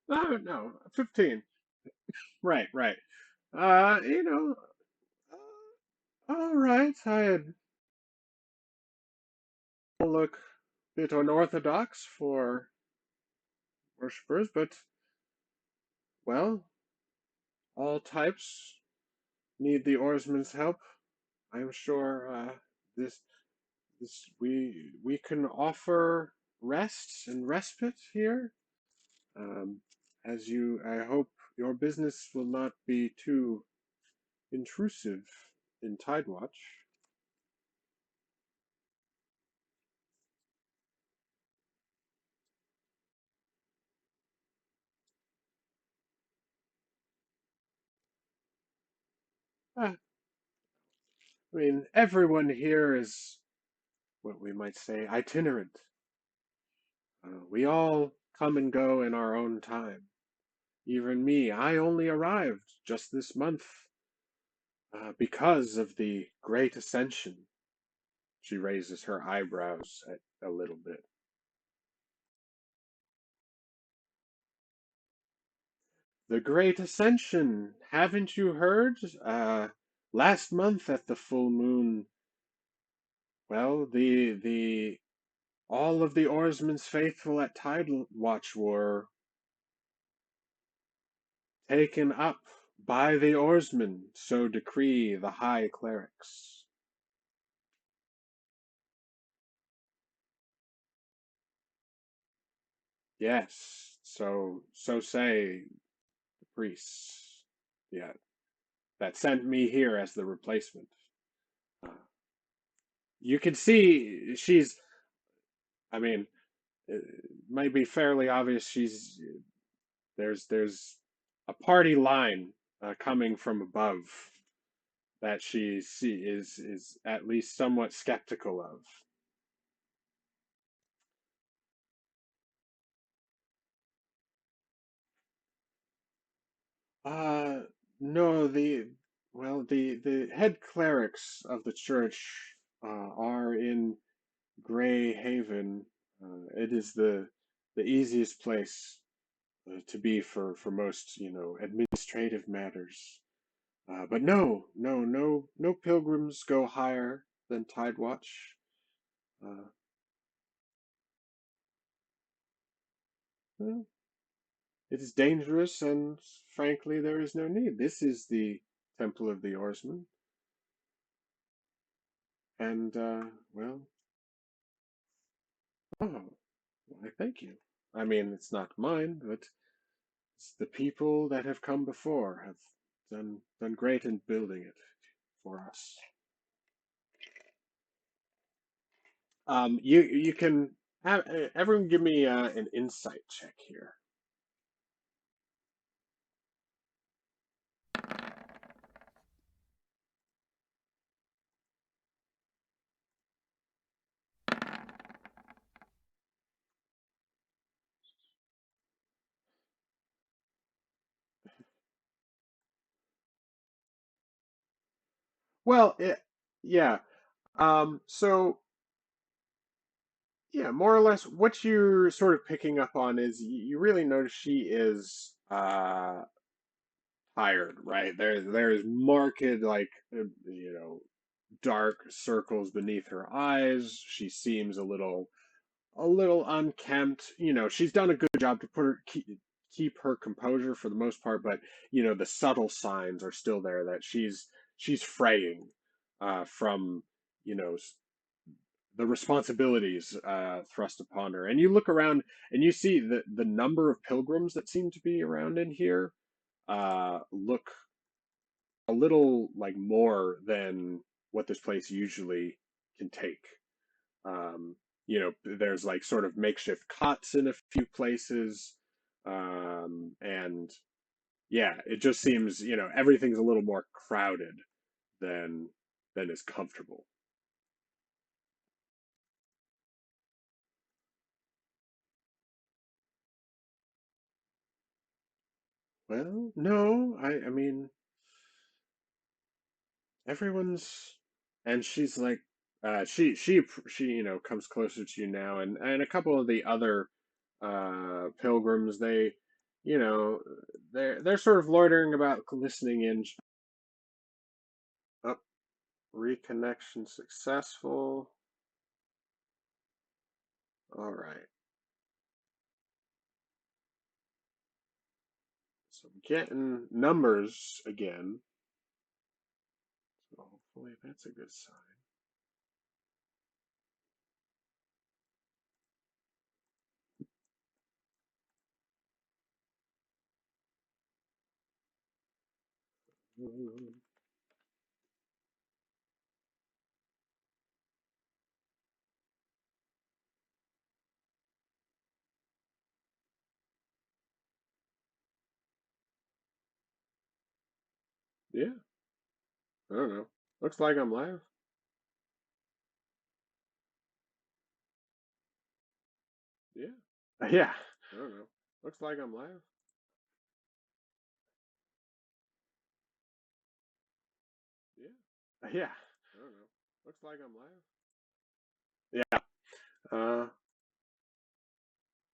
Oh, no, 15. Right, right. Uh, you know, all right. I had a look a bit unorthodox for worshippers, but, well, all types need the oarsman's help. I'm sure this we can offer rest and respite here. Um, I hope your business will not be too intrusive in Tidewatch. Ah, I mean, everyone here is what we might say itinerant. We all come and go in our own time. Even me, I only arrived just this month because of the Great Ascension. She raises her eyebrows a little bit. The Great Ascension, haven't you heard? Last month at the full moon, well, the all of the oarsmen's faithful at Tidewatch were taken up by the oarsmen, so decree the high clerics. Yes, so say the priests. Yeah, that sent me here as the replacement. Uh, you can see she's. I mean, it might be fairly obvious. There's a party line coming from above that is at least somewhat skeptical of. Uh, no, the head clerics of the church are in Grey Haven. It is the easiest place to be for most, administrative matters. But no pilgrims go higher than Tidewatch. Uh, well, it is dangerous, and frankly, there is no need. This is the Temple of the Oarsmen, and well, oh, why, thank you. I mean, it's not mine, but it's the people that have come before have done great in building it for us. You can have everyone give me an insight check here. Well, yeah. So yeah, more or less, what you're sort of picking up on is you really notice she is tired, right? There's marked like dark circles beneath her eyes. She seems a little unkempt. She's done a good job to keep her composure for the most part, but the subtle signs are still there that she's fraying from you know the responsibilities thrust upon her. And you look around and you see the number of pilgrims that seem to be around in here look a little like more than what this place usually can take. There's like sort of makeshift cots in a few places. And yeah, it just seems, everything's a little more crowded than is comfortable. Well, no, I mean, everyone's, and she's like, she comes closer to you now, and a couple of the other pilgrims, you know, they're sort of loitering about, listening in. Up, reconnection successful. All right, so I'm getting numbers again, so hopefully that's a good sign. Yeah, I don't know. Looks like I'm live. Yeah. Yeah. I don't know. Looks like I'm live. Yeah. Yeah. I don't know. Looks like I'm live. Yeah.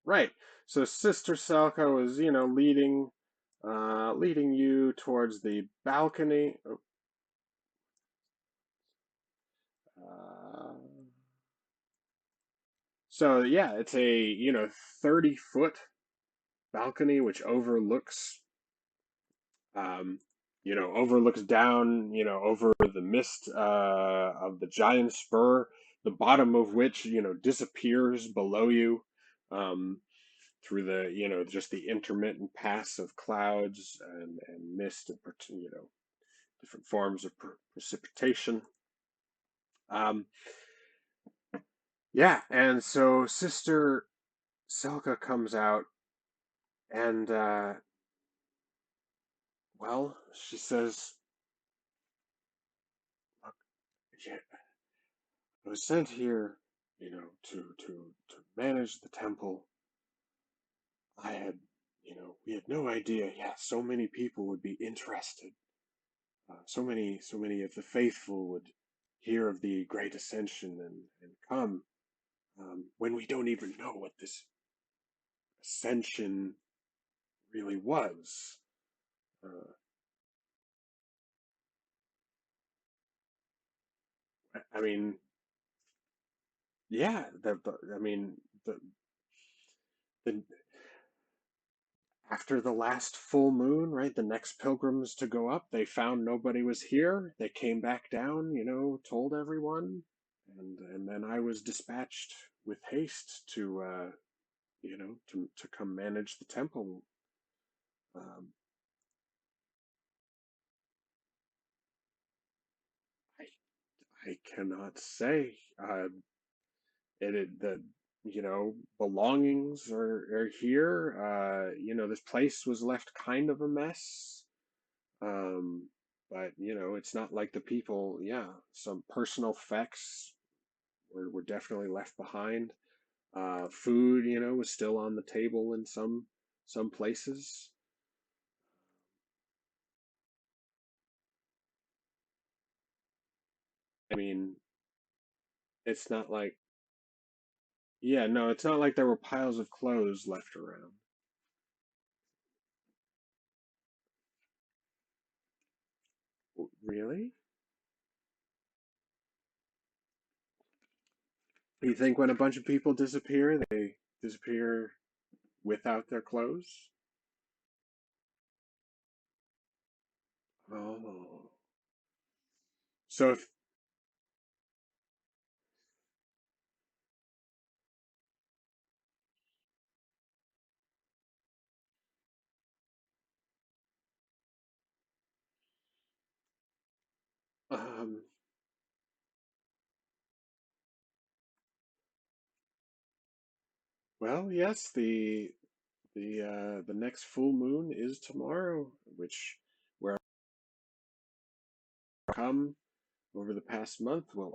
Right. So Sister Selka was, leading you towards the balcony. Oh, Uh, so yeah, it's a, 30-foot balcony which overlooks down, over the mist of the giant spur, the bottom of which, disappears below you, um, through the, just the intermittent pass of clouds and mist and, different forms of precipitation. Um, yeah, and so Sister Selka comes out and, well, she says, "Look, yeah, I was sent here, to manage the temple. I had, we had no idea. Yeah, so many people would be interested. So many of the faithful would hear of the Great Ascension and come, when we don't even know what this ascension really was. Uh, I mean, yeah, I mean, the after the last full moon, right? The next pilgrims to go up, they found nobody was here. They came back down, told everyone, and then I was dispatched with haste to, to come manage the temple. Um, I I cannot say. The belongings are here. This place was left kind of a mess. Um, but it's not like the people, yeah, some personal effects were definitely left behind. Food, was still on the table in some places. I mean, it's not like, yeah, no, it's not like there were piles of clothes left around. Really? You think when a bunch of people disappear, they disappear without their clothes? Oh. So if, um, well, yes, the next full moon is tomorrow, which where I come over the past month will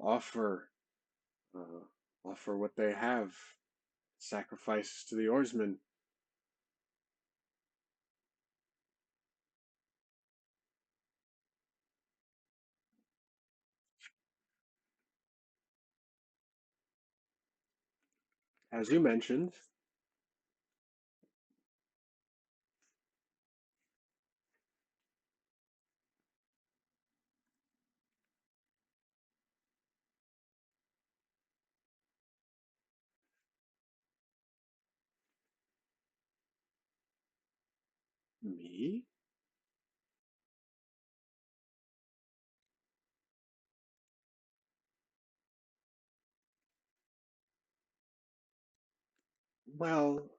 uh, offer what they have, sacrifices to the oarsmen. As you mentioned, me? Well,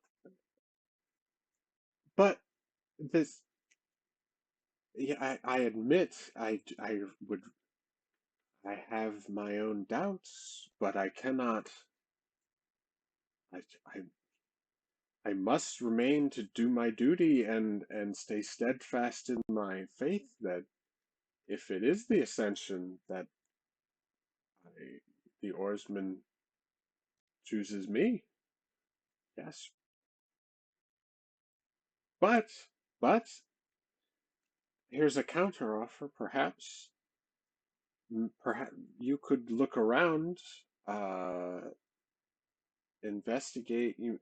but this, yeah, I admit I would I have my own doubts, but I cannot. I, I I must remain to do my duty and stay steadfast in my faith that if it is the ascension that I, the oarsman chooses me, yes. But, but, here's a counter offer. Perhaps you could look around, uh, investigate. You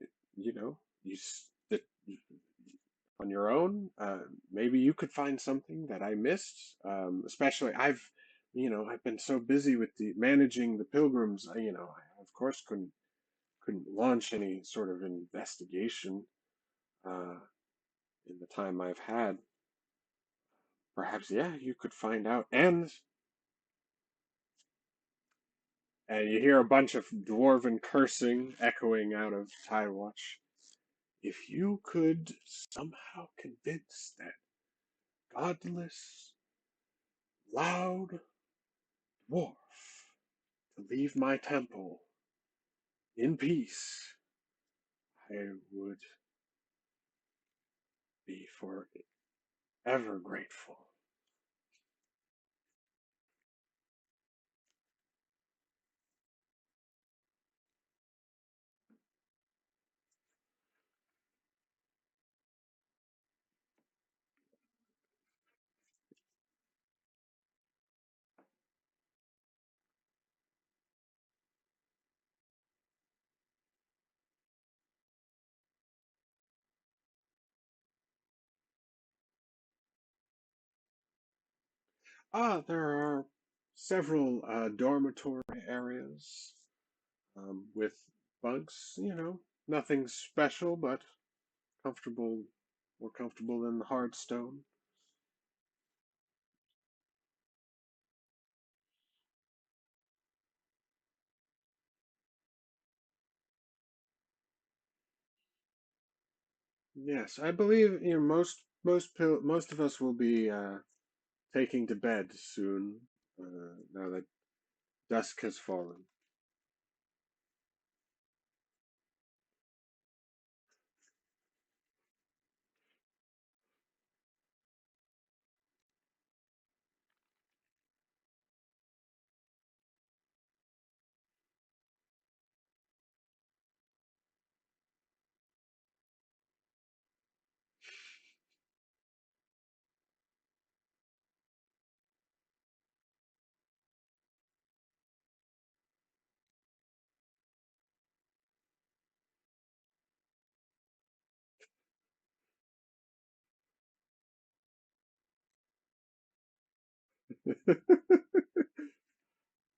know, that on your own. Maybe you could find something that I missed. Especially, I've been so busy with the managing the pilgrims. I of course couldn't launch any sort of investigation uh, in the time I've had. Perhaps, yeah, you could find out. And you hear a bunch of dwarven cursing echoing out of Tidewatch. If you could somehow convince that godless, loud dwarf to leave my temple in peace, I would be forever grateful. There are several dormitory areas with bunks, nothing special, but comfortable, more comfortable than the hard stone. Yes, I believe most of us will be taking to bed soon, now that dusk has fallen.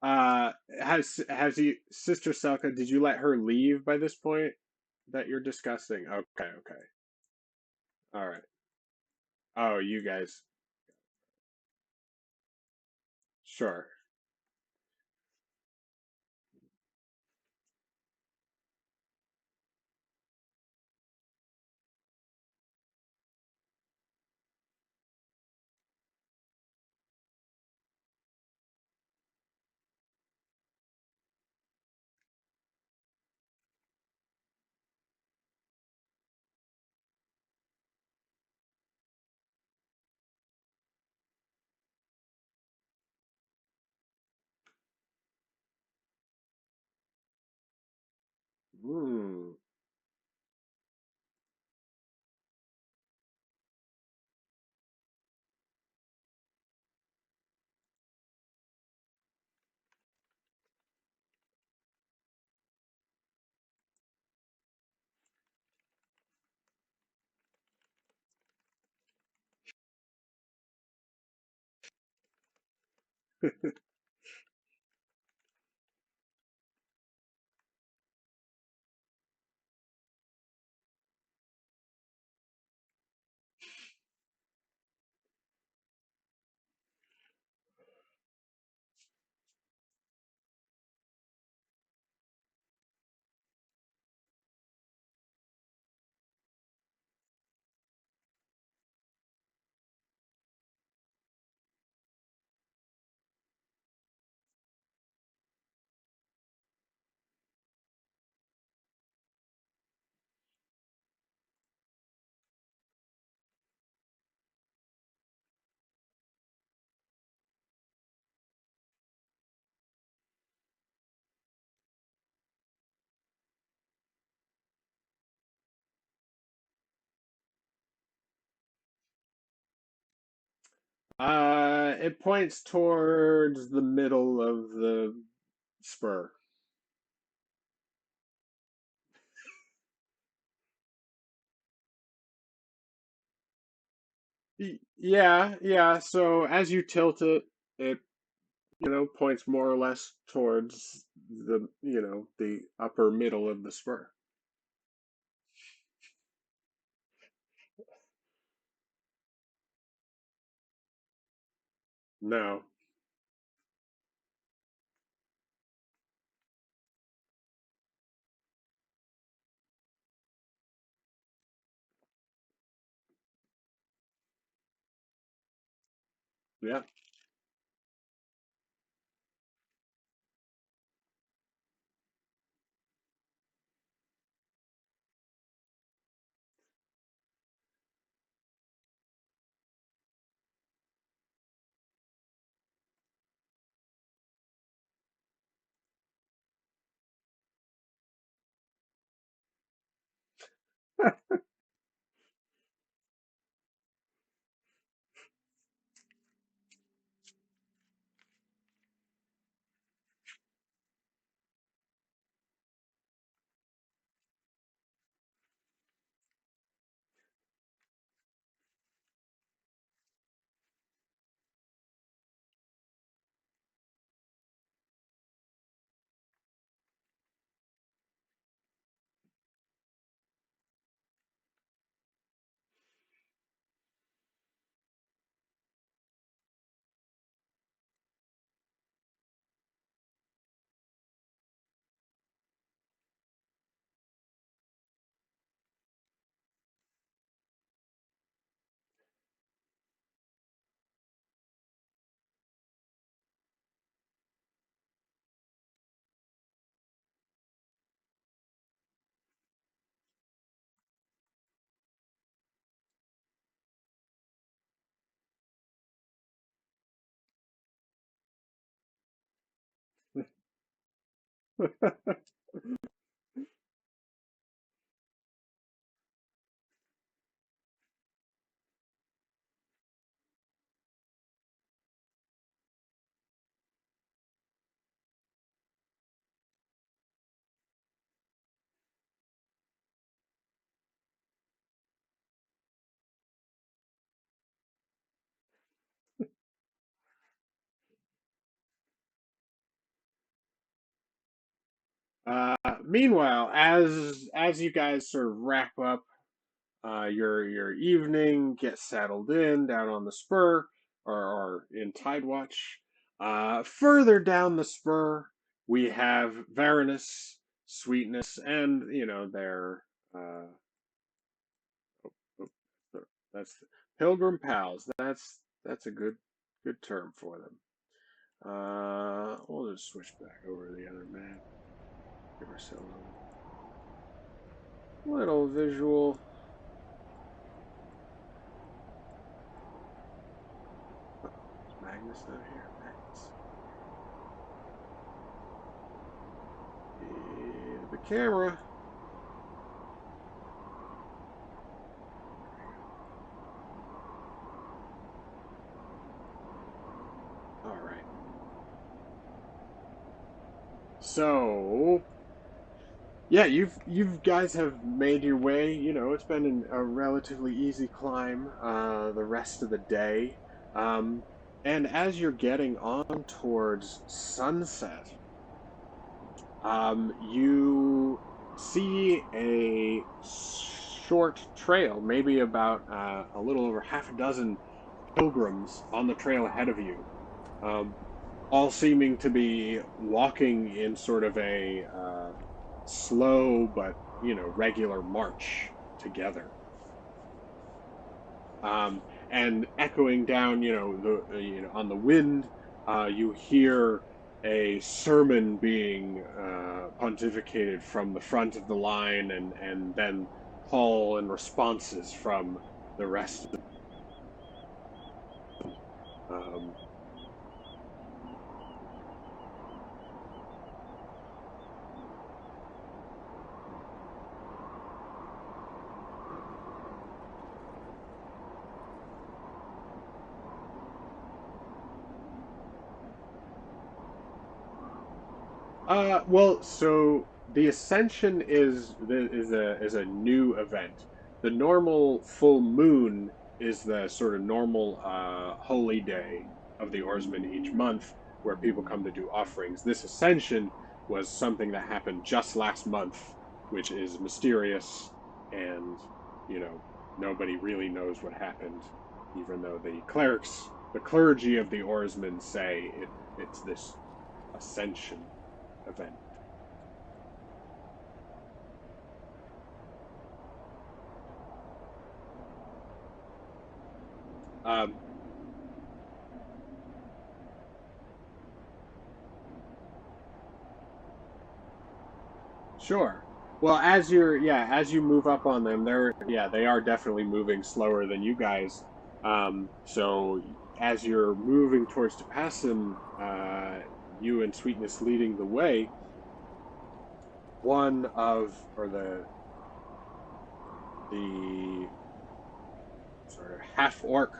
Uh, has you Sister Selka? Did you let her leave by this point that you're discussing? Okay, okay, all right. Oh, you guys, sure. Hmm. it points towards the middle of the spur. Yeah, yeah. So as you tilt it, it points more or less towards the upper middle of the spur. No. Yeah. Meanwhile, as you guys sort of wrap up your evening, get settled in down on the spur or in Tidewatch. Further down the spur, we have Varanus, Sweetness, and their uh, oh, that's Pilgrim Pals. That's a good term for them. We'll just switch back over to the other map. Give ourselves a little visual. Magnus not here. Magnus. The camera. All right. So, yeah, you guys have made your way. It's been a relatively easy climb the rest of the day. Um, and as you're getting on towards sunset, you see a short trail, maybe about a little over half a dozen pilgrims on the trail ahead of you, um, all seeming to be walking in sort of a slow but regular march together. And echoing down, on the wind, you hear a sermon being pontificated from the front of the line, and then call and responses from the rest of um, Well, so the Ascension is a new event. The normal full moon is the sort of normal holy day of the Oarsmen each month, where people come to do offerings. This Ascension was something that happened just last month, which is mysterious, and you know nobody really knows what happened, even though the clergy of the Oarsmen say it's this Ascension event. Um, sure. Well, as you move up on them, they are definitely moving slower than you guys. So as you're moving towards to pass them, you and Sweetness leading the way, one of or the sort of half orc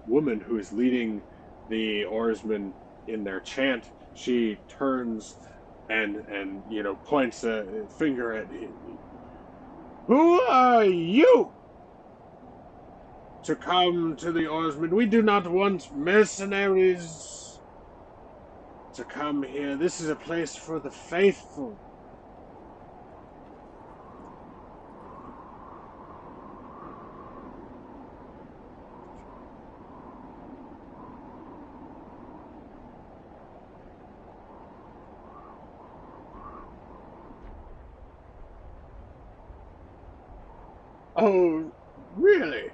woman who is leading the oarsmen in their chant, she turns and points a finger at you. Who are you to come to the oarsmen? We do not want mercenaries to come here. This is a place for the faithful. Oh, really?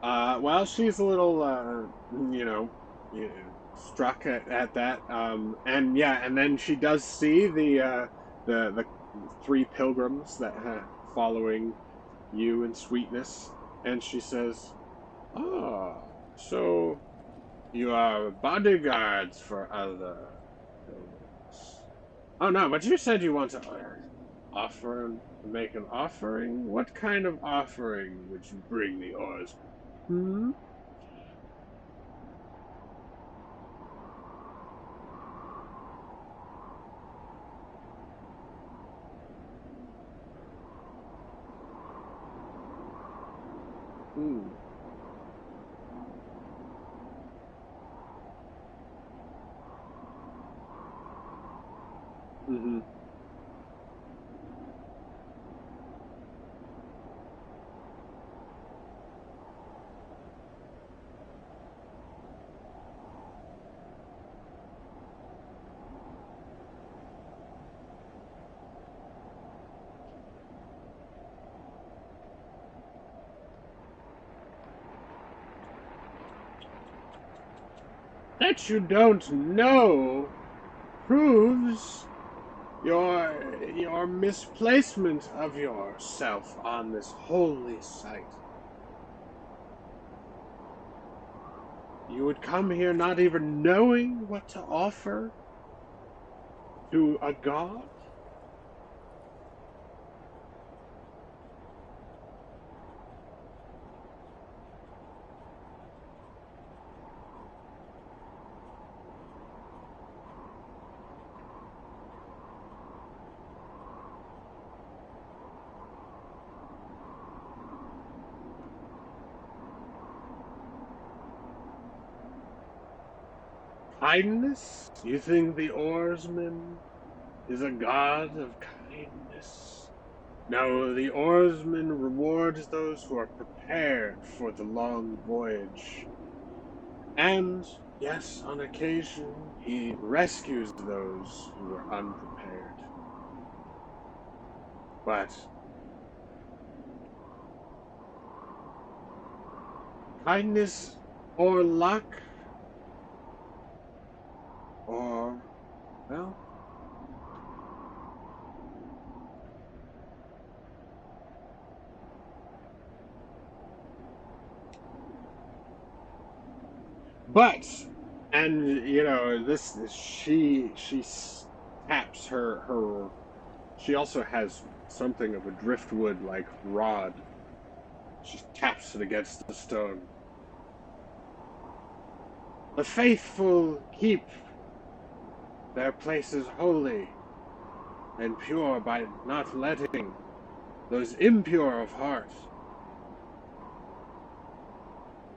Well, she's a little, struck at that. And yeah, and then she does see the three pilgrims that following you and Sweetness, and she says, "Ah, so you are bodyguards for other pilgrims. Oh no, but you said you want to offer make an offering. What kind of offering would you bring the oars? Hmm? Hmm. Mm-hmm. That you don't know proves your misplacement of yourself on this holy site. You would come here not even knowing what to offer to a god? Kindness? You think the oarsman is a god of kindness? No, the oarsman rewards those who are prepared for the long voyage. And, yes, on occasion, he rescues those who are unprepared. But kindness or luck or, well, but, and this she taps her. She also has something of a driftwood like rod She taps it against the stone. The faithful keep their places holy and pure by not letting those impure of heart.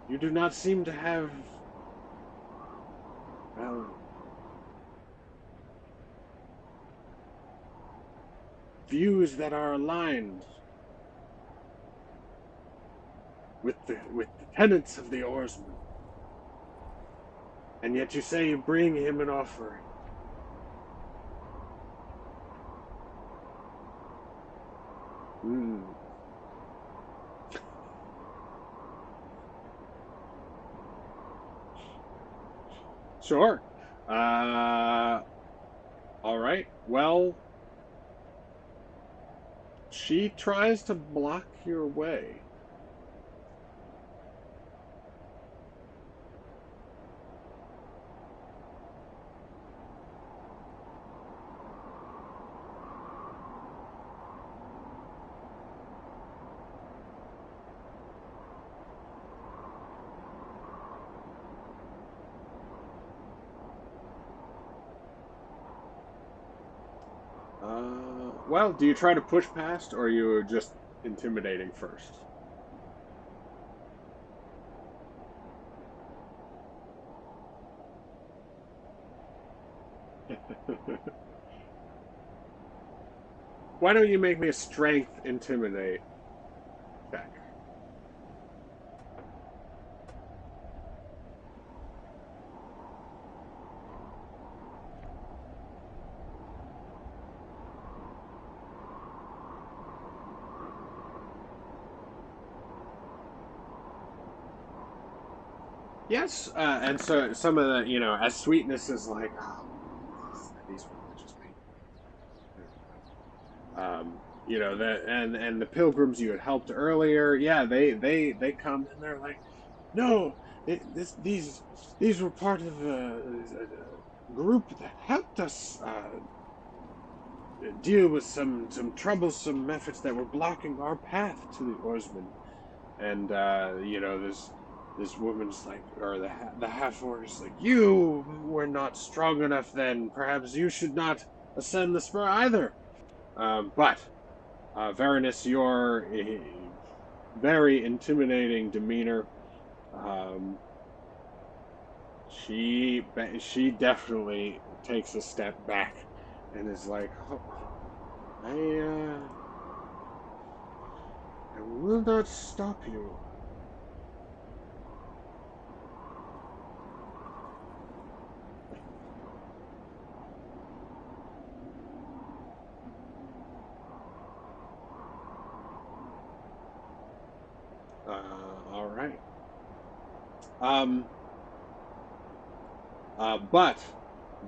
You do not seem to have, well, views that are aligned with the tenets of the oarsman. And yet you say you bring him an offering. Hmm. Sure. All right. Well, she tries to block your way. Well, do you try to push past, or are you just intimidating first? Why don't you make me a strength intimidate check? Yes, and so some of the, as Sweetness is like, oh, these religious people. And the pilgrims you had helped earlier, yeah, they come and they're like, no, these were part of a group that helped us deal with some troublesome methods that were blocking our path to the oarsmen. And this woman's like, or the half orc is like, you were not strong enough then. Perhaps you should not ascend the spur either. But Varanus, your very intimidating demeanor. Um, she definitely takes a step back and is like, oh, I will not stop you. All right. Um, but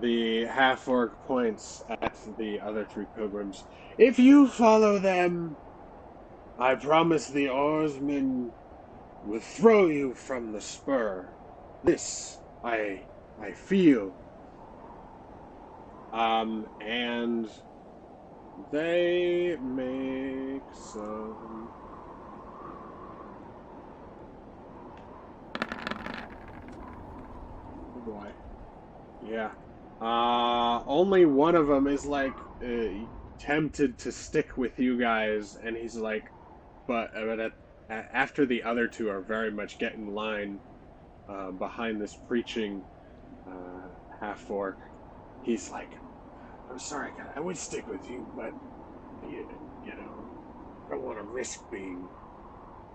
the half orc points at the other three pilgrims. If you follow them, I promise the oarsmen will throw you from the spur. This I feel. And they make some. Oh boy. Yeah. Only one of them is like tempted to stick with you guys, and he's like, after the other two are very much get in line behind this preaching uh, half orc, he's like, I'm sorry, God, I would stick with you, but you know, I don't want to risk being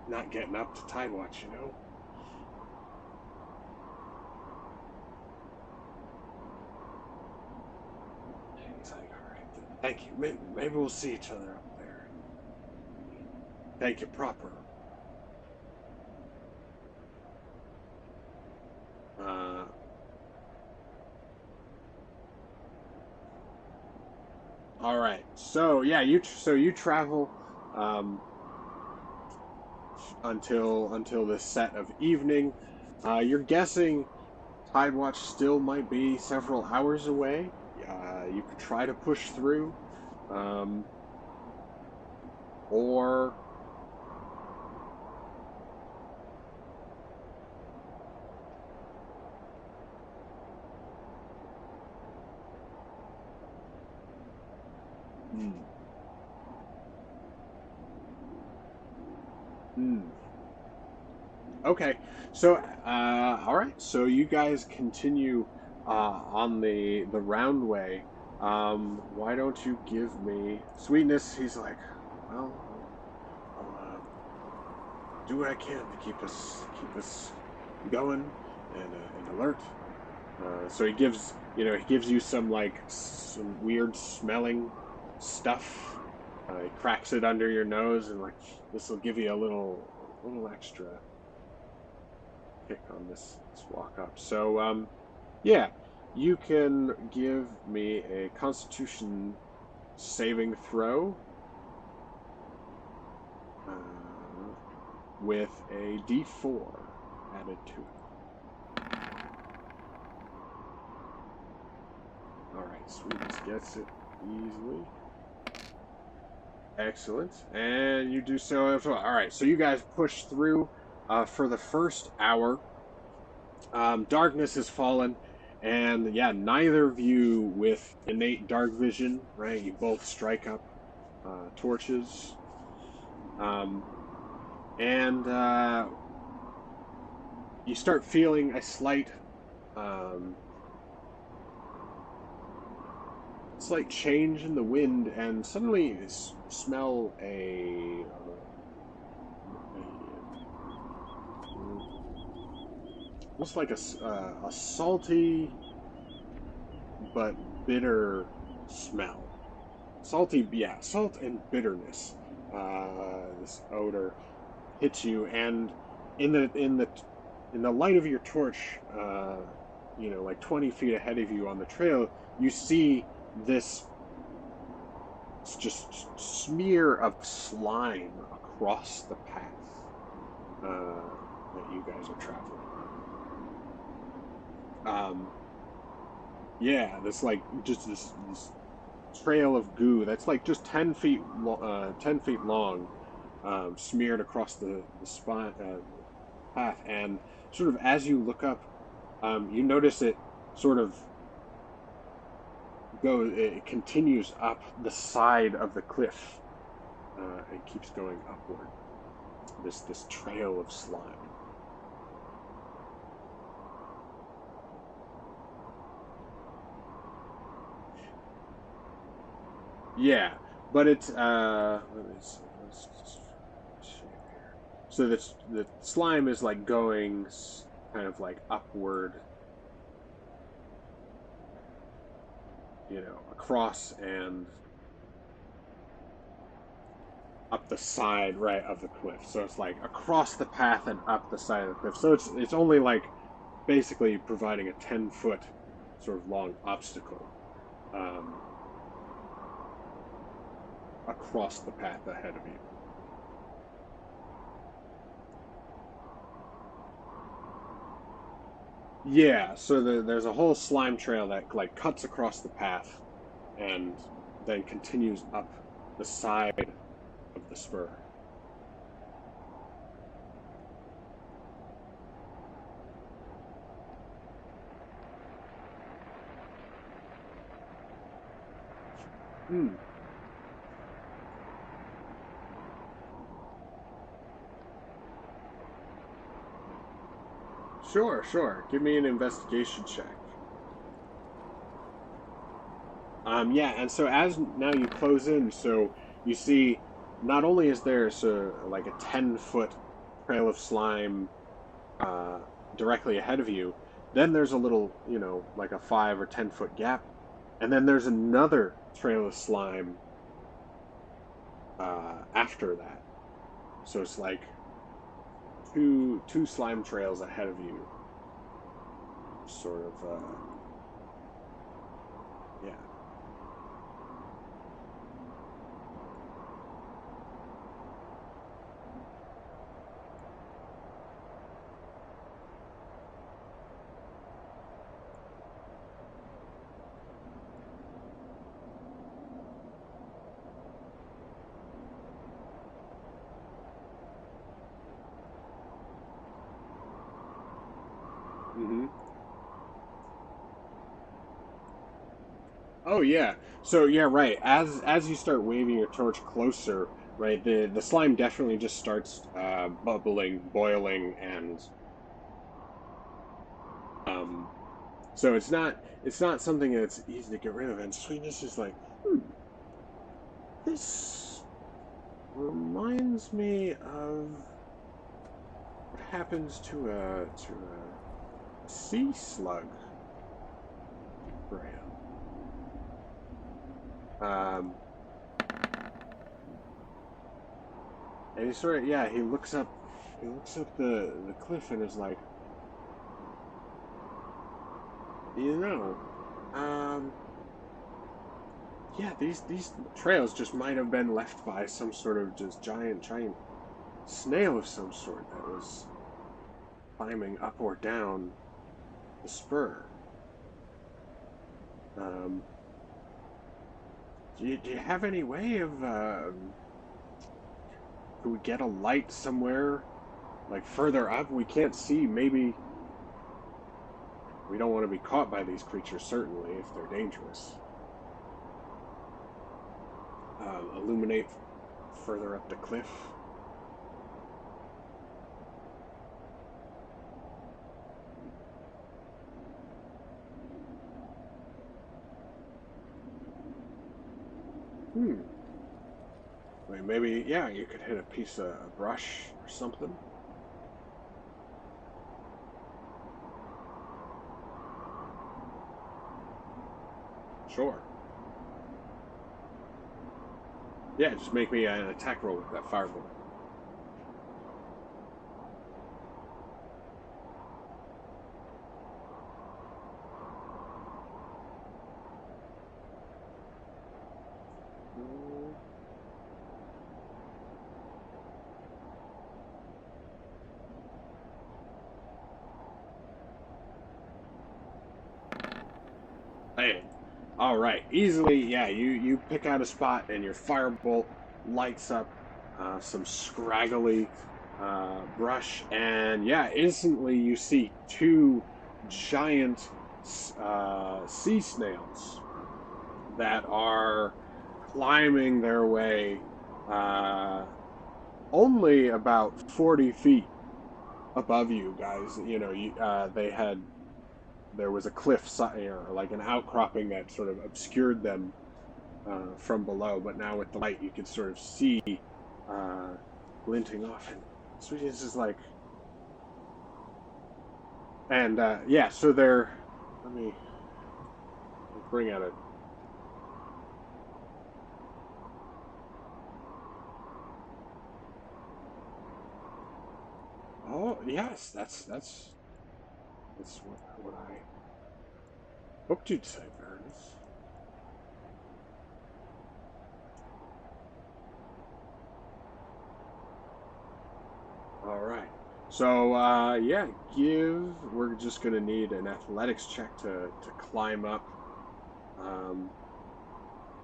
not getting up to Tidewatch, you know. He's like, all right, thank you. Maybe we'll see each other up there. Thank you, proper. Uh, all right. So yeah, you travel um, until this set of evening. You're guessing Tidewatch still might be several hours away. You could try to push through, um, or Hmm. Okay. So, all right. So you guys continue on the roundway. Why don't you give me sweetness? He's like, well, I'll do what I can to keep us going and alert. So he gives he gives you some like some weird smelling stuff. He cracks it under your nose and like this will give you a little extra kick on this walk up. So yeah, you can give me a Constitution saving throw uh, with a D4 added to it. All right, Sweetness gets it easily. Excellent, and you do so as well. All right, so you guys push through for the first hour. Darkness has fallen, and yeah, neither of you with innate dark vision, right? You both strike up torches, um, and you start feeling a um, slight change in the wind, and suddenly you smell almost like a salty but bitter smell. Salty, yeah, salt and bitterness. This odor hits you, and in the light of your torch, like 20 feet ahead of you on the trail, you see this just smear of slime across the path that you guys are traveling. Um, yeah, this like just this trail of goo that's like just 10 feet long, smeared across the path, and sort of as you look up, you notice it sort of it continues up the side of the cliff. It keeps going upward. This trail of slime. Yeah, but it's let me see. Let's just shape here. So the slime is like going kind of like upward, across and up the side, right, of the cliff. So it's like across the path and up the side of the cliff. So it's only like basically providing a 10-foot sort of long obstacle um, across the path ahead of you. Yeah, so there's a whole slime trail that like cuts across the path and then continues up the side of the spur. Hmm. Sure, sure. Give me an investigation check. Yeah, and so as now you close in, so you see not only is there like a 10-foot trail of slime uh, directly ahead of you, then there's a little, like a 5 or 10 foot gap, and then there's another trail of slime after that. So it's like two slime trails ahead of you, sort of. Yeah. Hmm. Oh yeah. So yeah, right. As you start waving your torch closer, right? The slime definitely just starts bubbling, boiling, and um, so it's not something that's easy to get rid of. And Sweetness is like, this reminds me of what happens to a sea slug brand. And he sort of, yeah, he looks up the cliff and is like, you know, um, yeah, these trails just might have been left by some sort of just giant snail of some sort that was climbing up or down the spur. Um, do you have any way of could we get a light somewhere like further up? We can't see. Maybe we don't want to be caught by these creatures. Certainly, if they're dangerous. Illuminate further up the cliff. Hmm. I mean, maybe, yeah, you could hit a piece of brush or something. Sure. Yeah, just make me an attack roll with that fireball. Hey, all right, easily, yeah. You pick out a spot and your firebolt lights up some scraggly brush, and yeah, instantly you see two giant sea snails that are climbing their way uh, only about 40 feet above you guys. You know, they had there was a cliff or like an outcropping that sort of obscured them from below, but now with the light you can sort of see uh, glinting off. And Sweetness is like, and yeah, so they're. Let me bring out a. Oh yes, that's what I hoped you'd say, Baroness. All right. So yeah, we're just gonna need an athletics check to um,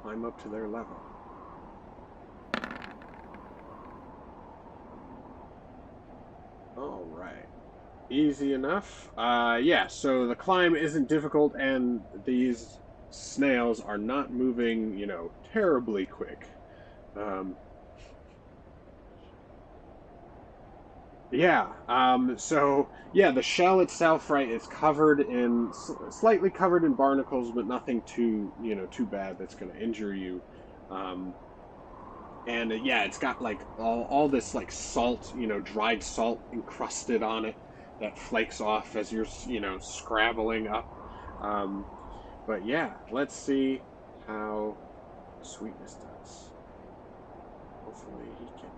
climb up to their level. All right. Easy enough. Yeah, so the climb isn't difficult, and these snails are not moving, you know, terribly quick. Um, yeah, so, yeah, the shell itself, right, is covered in, slightly covered in barnacles, but nothing too, you know, too bad that's going to injure you. Um, and yeah, it's got like all this like salt, you know, dried salt encrusted on it that flakes off as you're, you know, scrabbling up. Um, but yeah, let's see how Sweetness does. Hopefully he can.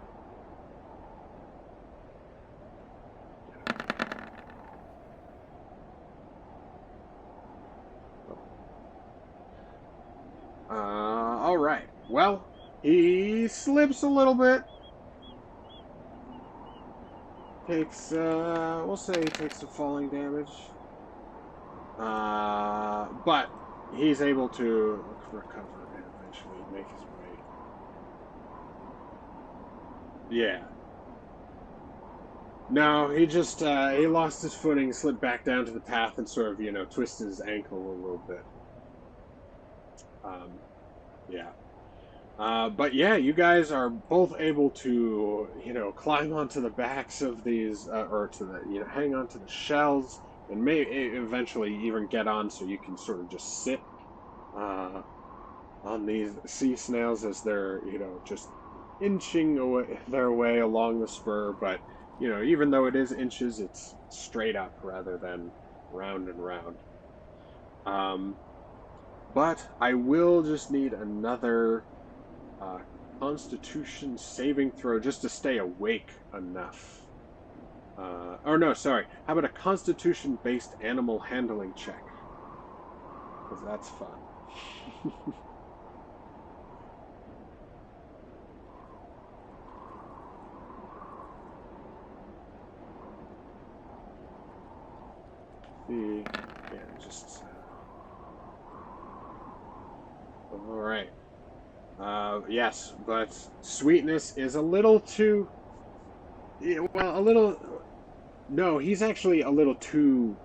All right. Well, he slips a little bit. Takes, we'll say he takes some falling damage. But he's able to recover and eventually make his way. Yeah. No, he just he lost his footing, slipped back down to the path, and sort of, you know, twisted his ankle a little bit. Um, yeah. But yeah, you guys are both able to, climb onto the backs of these, or to the, hang onto the shells, and may eventually even get on so you can sort of just sit uh, on these sea snails as they're, just inching away their way along the spur. But, even though it is inches, it's straight up rather than round and round. Um, but I will just need another uh, Constitution saving throw just to stay awake enough. Or no, sorry. How about a Constitution-based animal handling check? Because that's fun. See, yeah, just all right. Yes, but sweetness is a little too. Yeah, well, a little. No, he's actually a little too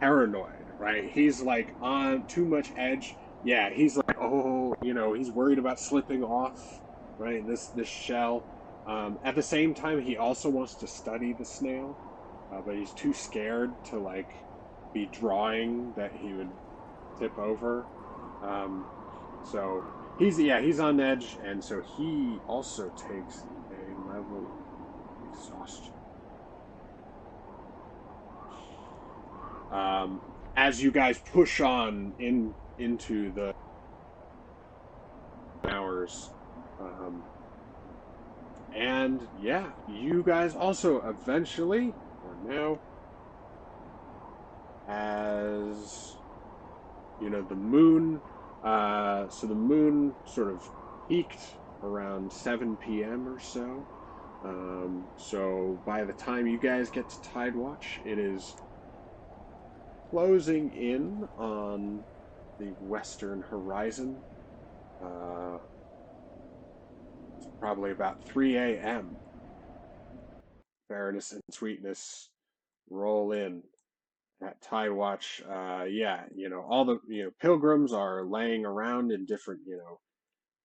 paranoid, right? He's like on too much edge. Yeah, he's like, oh, he's worried about slipping off, right? This shell. At the same time, he also wants to study the snail, but he's too scared to like be drawing that he would tip over. Um, so he's on edge, and so he also takes a level of exhaustion. um, as you guys push on into the hours. Um, and yeah, you guys also eventually, or now, as the moon. So the moon sort of peaked around 7 p.m. or so. So by the time you guys get to Tidewatch, it is closing in on the western horizon. Uh, Probably about 3 a.m. Fairness and sweetness roll in at Tidewatch. Yeah, all the pilgrims are laying around in different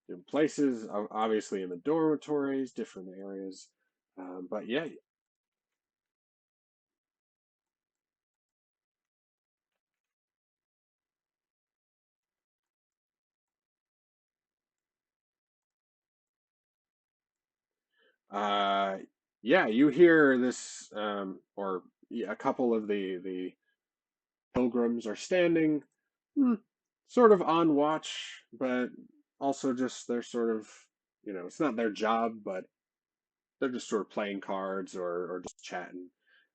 different places, obviously in the dormitories, different areas. But yeah, uh, yeah, you hear this, or yeah, a couple of the pilgrims are standing, hmm, sort of on watch, but also just they're sort of, it's not their job, but they're just sort of playing cards or just chatting,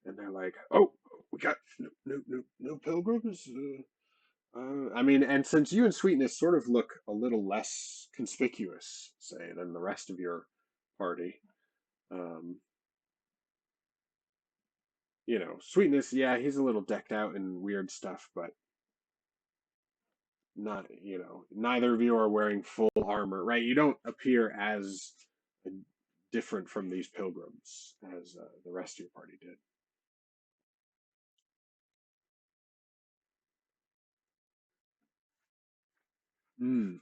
and they're like, "Oh, we got no pilgrims." I mean, and since you and Sweetness sort of look a little less conspicuous, say, than the rest of your party, um, Sweetness, yeah, he's a little decked out in weird stuff, but not, neither of you are wearing full armor, right? You don't appear as different from these pilgrims as the rest of your party did. Mm.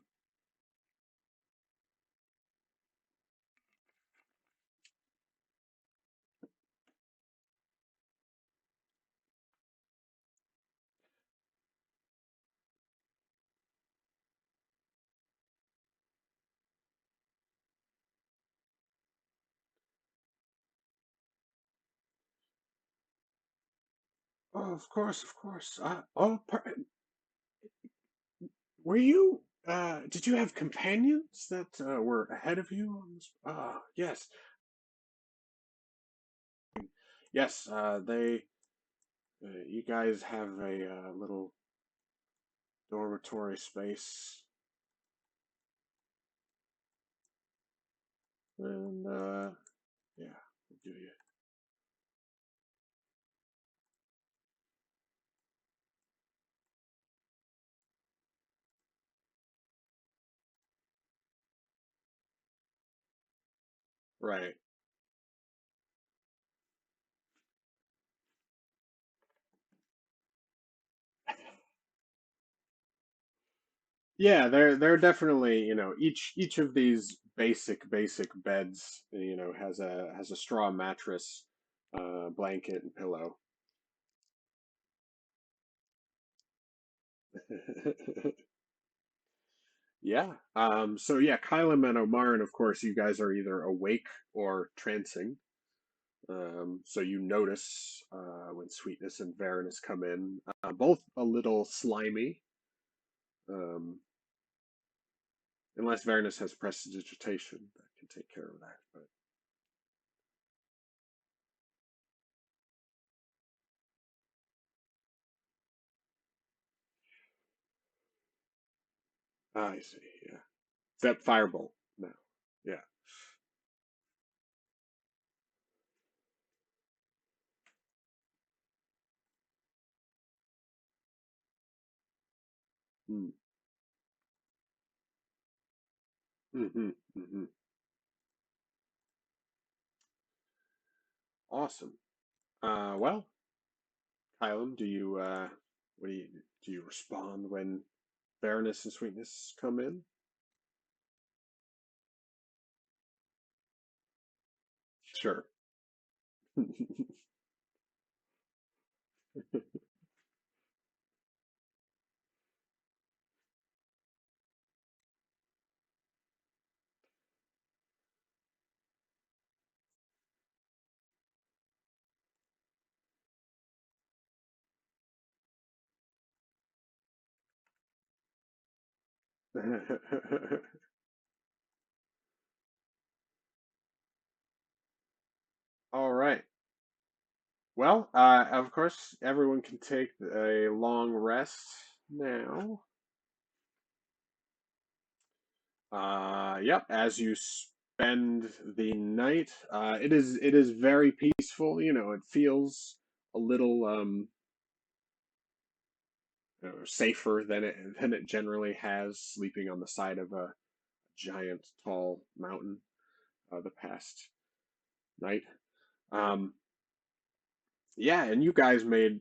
Oh, of course, of course. Were you? Did you have companions that were ahead of you on this? Yes, yes. You guys have a little dormitory space, and yeah, we'll give you right. Yeah, they're definitely, each of these basic beds, has a straw mattress, blanket and pillow. Yeah. So yeah, Kylam and Omarin, of course, you guys are either awake or trancing. So you notice when Sweetness and Varanus come in, both a little slimy, um, unless Varanus has prestidigitation that can take care of that. But I see. Yeah. Except Firebolt. No. Yeah. Mm. Mm-hmm. Mm-hmm. Awesome. Well, Kylam, what do you respond when Varanus and Sweetness come in? Sure. All right. Well, of course, everyone can take a long rest now. Yep, as you spend the night, it is very peaceful. It feels a little safer than it generally has, sleeping on the side of a giant, tall mountain the past night. Um, Yeah, and you guys made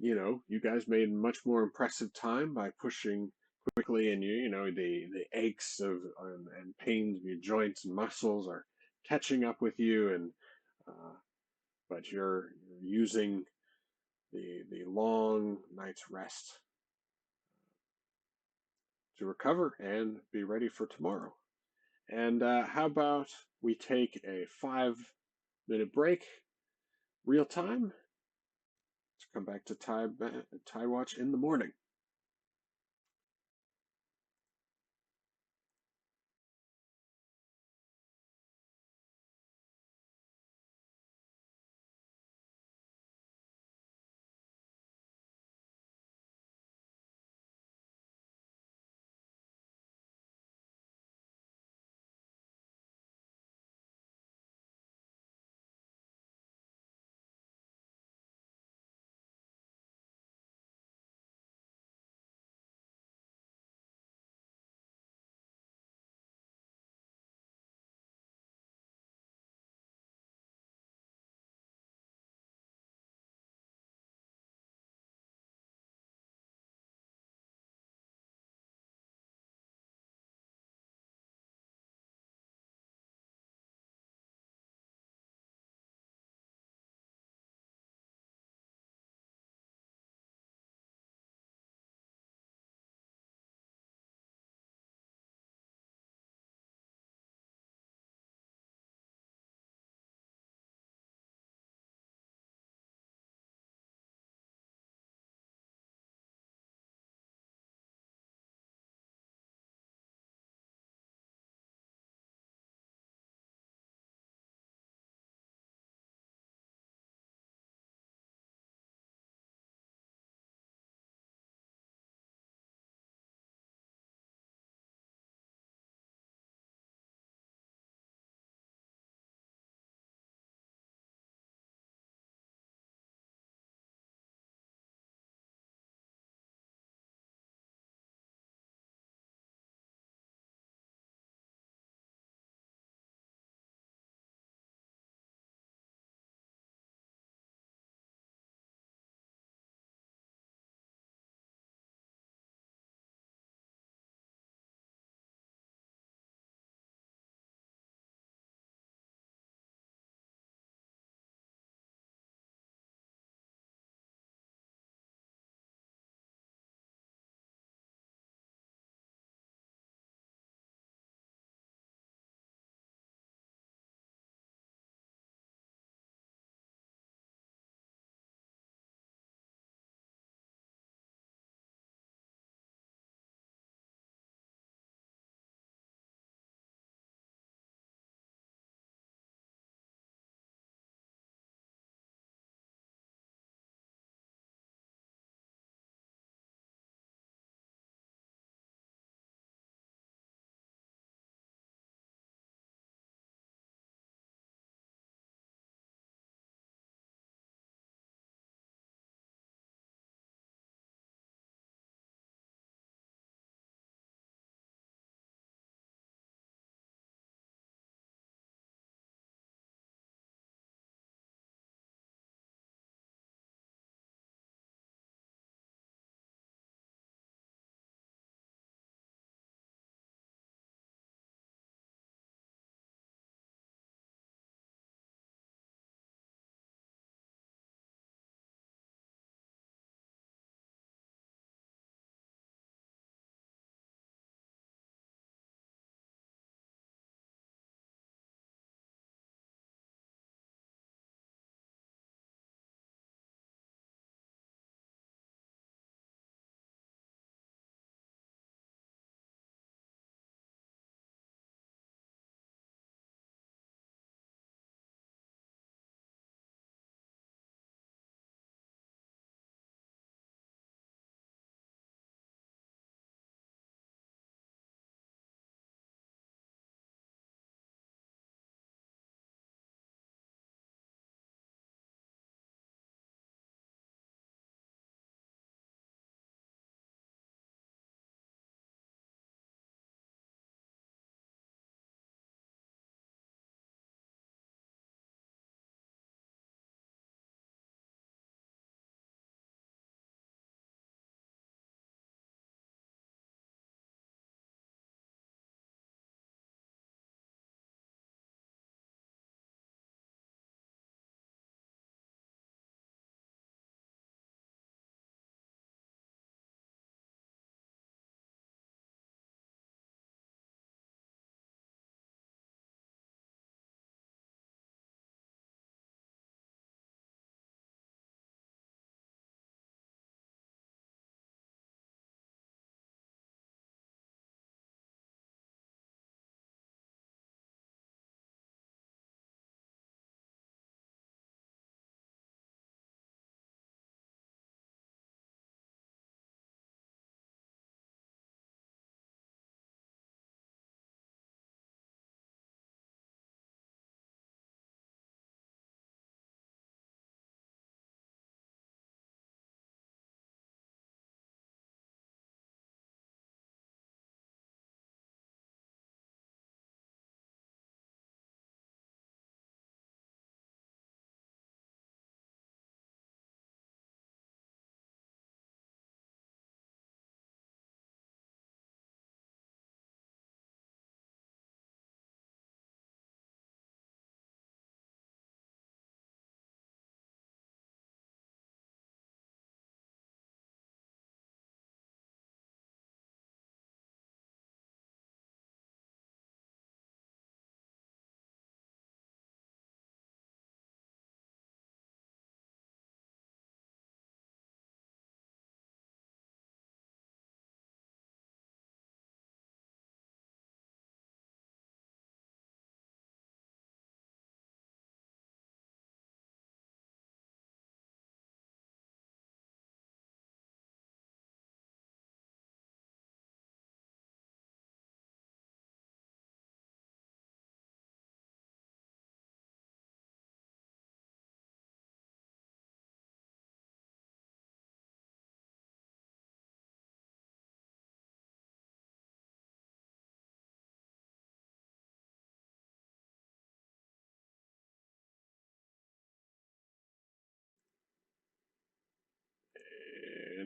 much more impressive time by pushing quickly, and the aches and pains of your joints and muscles are catching up with you, and uh, but you're using the long night's rest to recover and be ready for tomorrow. And how about we take a 5-minute break, real time, to come back to Tidewatch in the morning.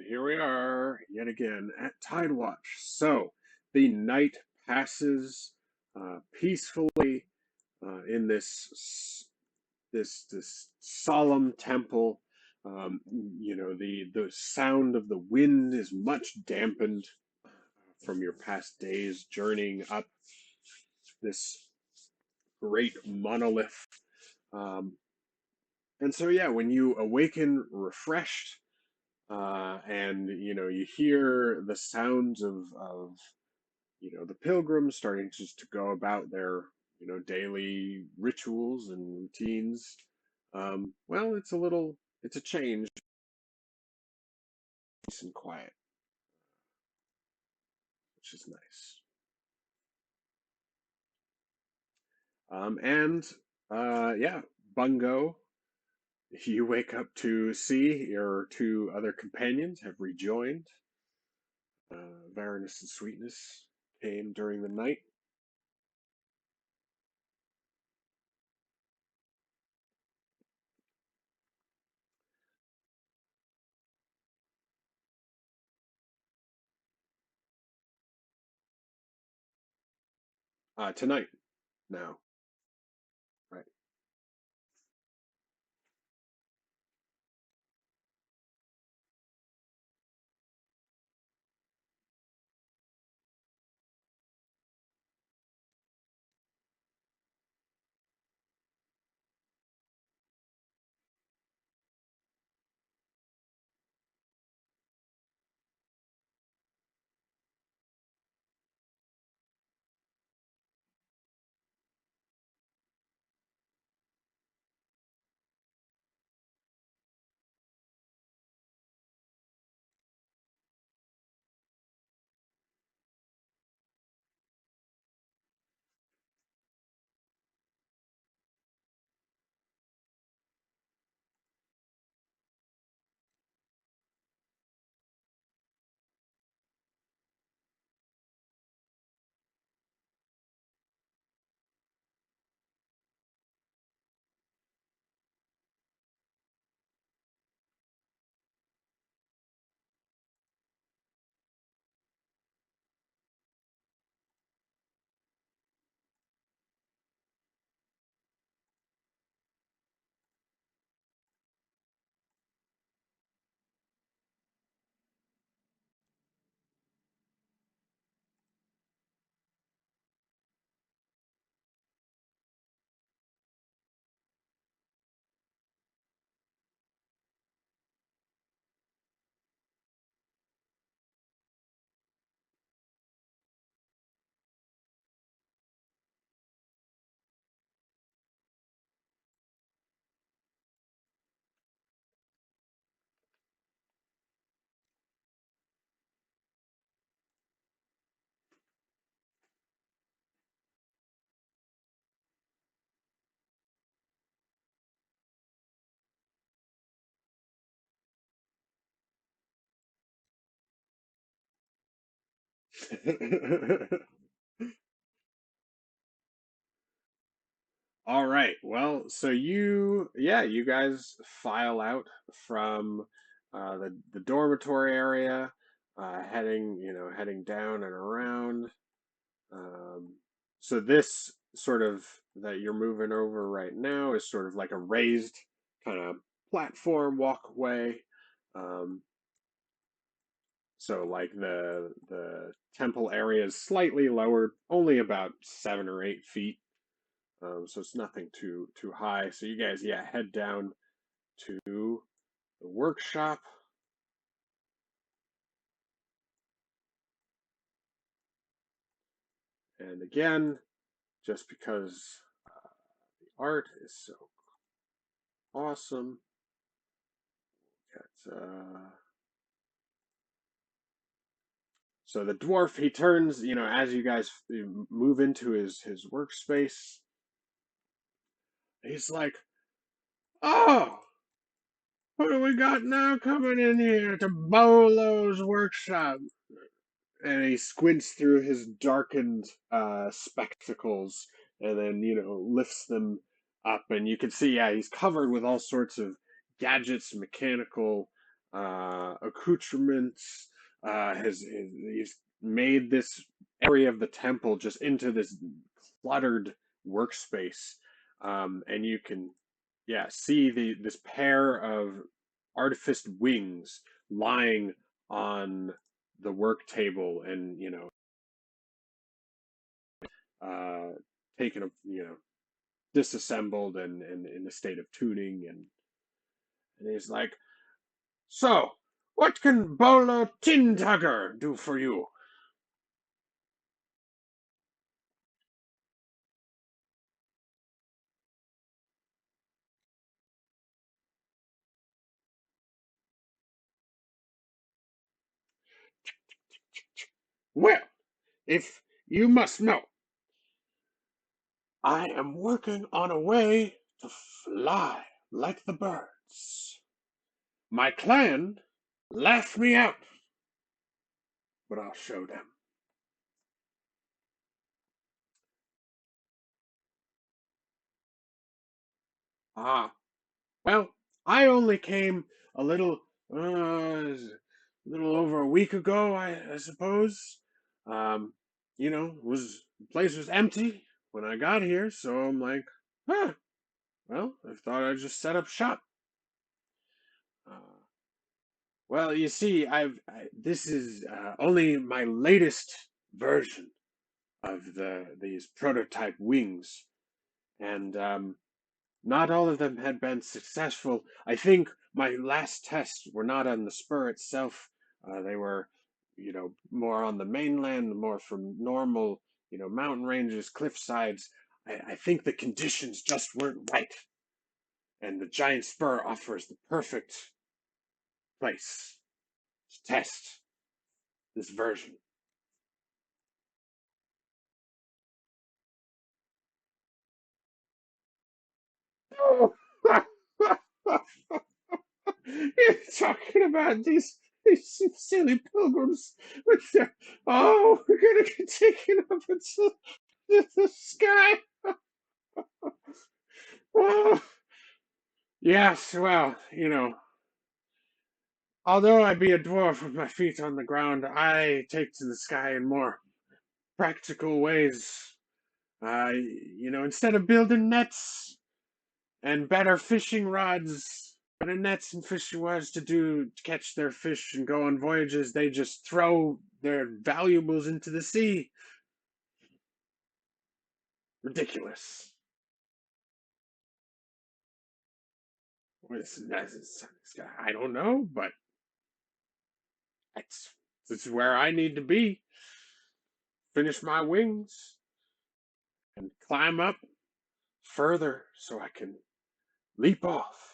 here we are yet again at Tidewatch. So the night passes peacefully in this solemn temple. The sound of the wind is much dampened from your past days journeying up this great monolith. Um, and so, yeah, when you awaken refreshed, and you hear the sounds of the pilgrims starting just to go about their daily rituals and routines. Well, it's a change, peace and quiet, which is nice. And yeah, Bungo, you wake up to see your two other companions have rejoined. Varanus and Sweetness came during the night. Tonight now, right? All right. Well, so you guys file out from the dormitory area, heading down and around. Um, so this sort of that you're moving over right now is sort of like a raised kind of platform walkway. Um, so like the temple area is slightly lower, only about 7 or 8 feet. So it's nothing too high. So you guys, yeah, head down to the workshop. And again, just because the art is so awesome, so the dwarf, he turns, as you guys move into his workspace, he's like, "Oh, what do we got now coming in here to Bolo's workshop?" And he squints through his darkened spectacles and then lifts them up, and you can see, yeah, he's covered with all sorts of gadgets, mechanical accoutrements. He's made this area of the temple just into this cluttered workspace, and you can, yeah, see this pair of artificed wings lying on the work table, and uh, taken, disassembled and in a state of tuning, and he's like, "So, what can Bolo Tintugger do for you?" Well, if you must know, I am working on a way to fly like the birds. My clan laughed me out, but I'll show them. Ah, well, I only came a a little over a week ago, I suppose. Um, was the place was empty when I got here, so I'm like, huh, well, I thought I'd just set up shop. Uh, well, you see, this is only my latest version of these prototype wings, and not all of them had been successful. I think my last tests were not on the spur itself. They were, more on the mainland, more from normal, mountain ranges, cliff sides. I think the conditions just weren't right, and the giant spur offers the perfect place to test this version. Oh, you're talking about these silly pilgrims with their, oh, we're gonna get taken up into the sky. Oh, yes, well, although I be a dwarf with my feet on the ground, I take to the sky in more practical ways. Instead of building nets and better fishing rods, better nets and fishing rods to catch their fish and go on voyages, they just throw their valuables into the sea. Ridiculous. I don't know, but that's this is where I need to be. Finish my wings and climb up further so I can leap off.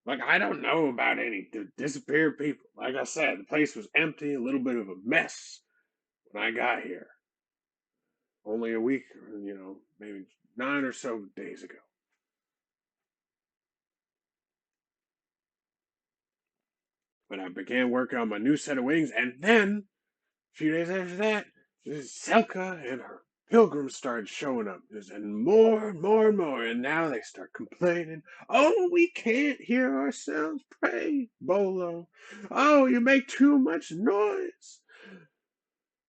Like, I don't know about any disappeared people. Like I said, the place was empty, a little bit of a mess when I got here. Only a week, maybe 9 or so days ago. When I began working on my new set of wings, and then a few days after that, Selka and her pilgrims started showing up, and more and more and more, and now they start complaining. Oh, we can't hear ourselves pray, Bolo. Oh, you make too much noise.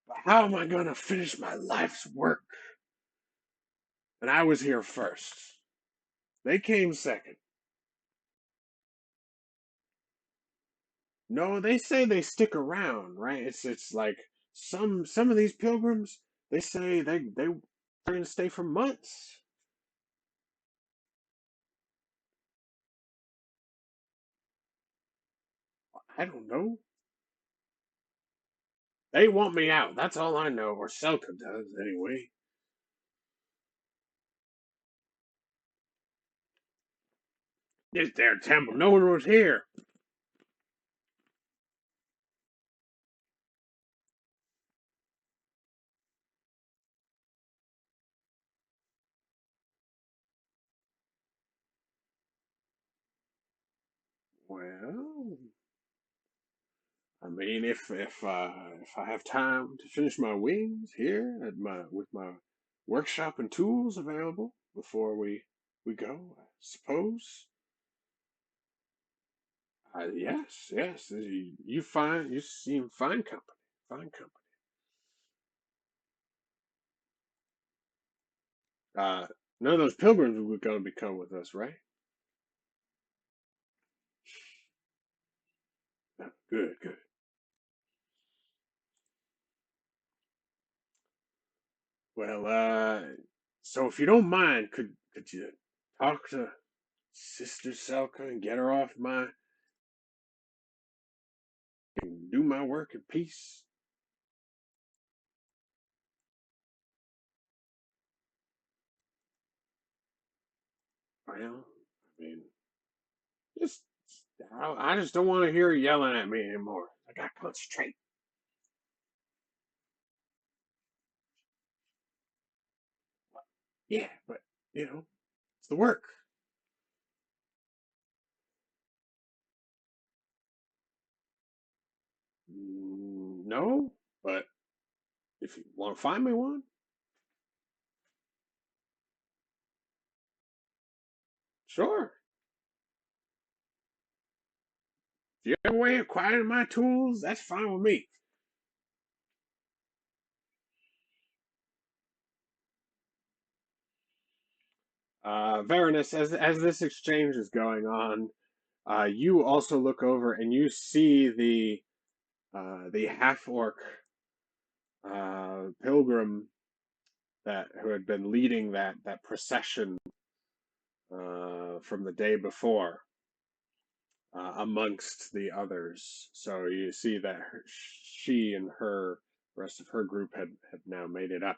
But how am I going to finish my life's work? And I was here first. They came second. No, they say they stick around, right? It's like some of these pilgrims, they say they're going to stay for months. I don't know. They want me out. That's all I know, or Selka does anyway. This there temple, no one was here. Well, I mean, if I have time to finish my wings here at my with my workshop and tools available before we go, I suppose. Yes, yes. You seem fine company, fine company. Uh, None of those pilgrims were going to be coming with us, right? Good, good. Well, so if you don't mind, could you talk to Sister Selka and get her off my and do my work in peace? Well, I mean, just I just don't want to hear her yelling at me anymore. I got to concentrate. Yeah, but it's the work. No, but if you want to find me one, sure. If you have a way of quieting my tools, that's fine with me. Varanus, as this exchange is going on, you also look over and you see the half orc pilgrim that who had been leading that procession from the day before amongst the others. So you see that she and her the rest of her group had now made it up,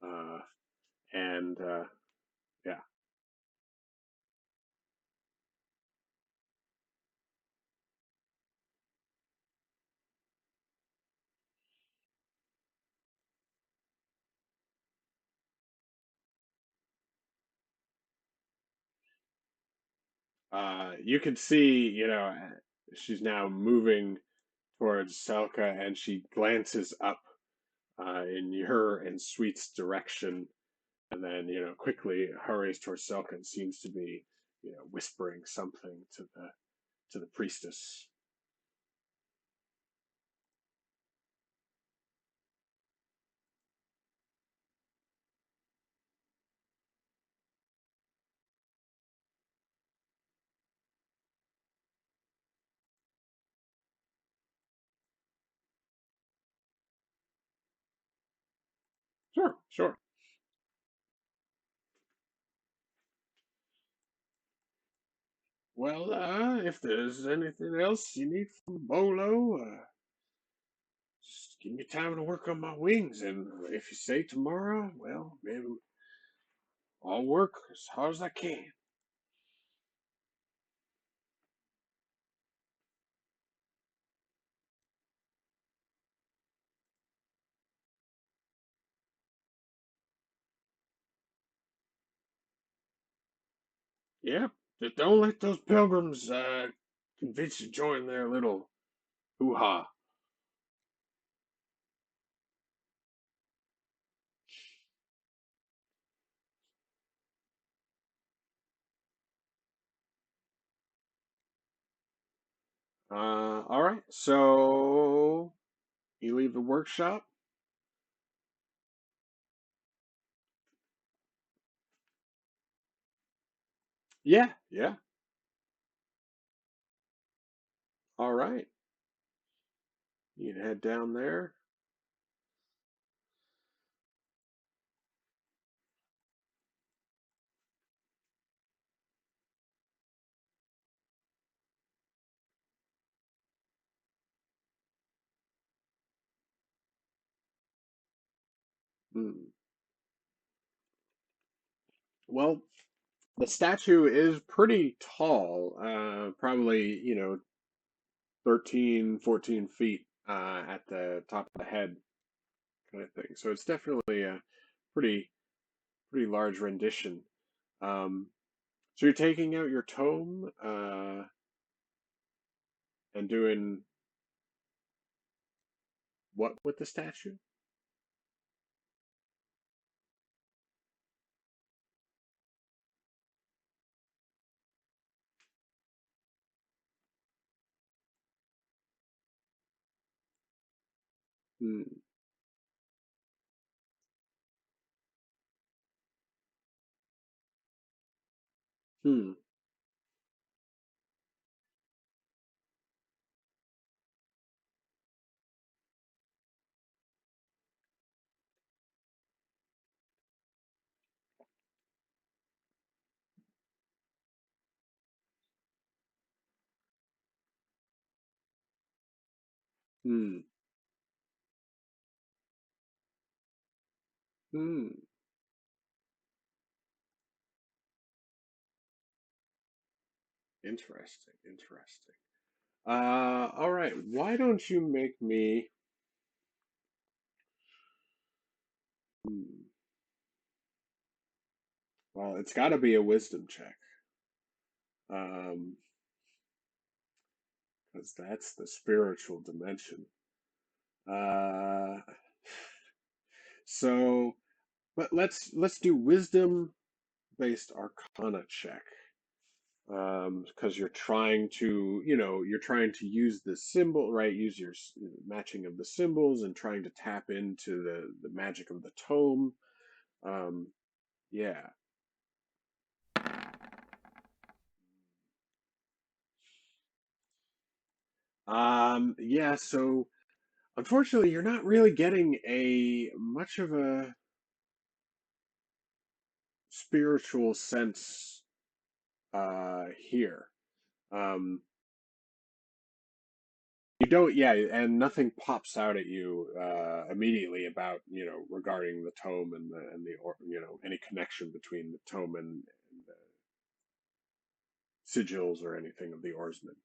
uh, and yeah, you can see she's now moving towards Selka, and she glances up in her and Sweet's direction, and then quickly hurries towards Selka and seems to be whispering something to the priestess. Sure, sure. Well, if there's anything else you need from Bolo, just give me time to work on my wings, and if you say tomorrow, well, maybe I'll work as hard as I can. Yeah, just don't let those pilgrims convince you to join their little hoo-ha. All right, so you leave the workshop. Yeah, yeah. All right, you can head down there. Hmm. Well, the statue is pretty tall, probably 13, 14 feet at the top of the head, kind of thing. So it's definitely a pretty pretty large rendition. Um, so you're taking out your tome. and doing what with the statue? Hmm. Hmm. Hmm. Hmm. Interesting. Interesting. All right. Why don't you make me? Hmm. Well, it's got to be a wisdom check. Because that's the spiritual dimension. Uh, so, but let's do wisdom based arcana check. Because you're trying to, you're trying to use the symbol, right? Use your matching of the symbols and trying to tap into the magic of the tome. Um, yeah. Yeah, so unfortunately, you're not really getting a much of a spiritual sense here. Um, you don't, yeah, and nothing pops out at you immediately about, regarding the tome and the or any connection between the tome and the sigils or anything of the oarsmen.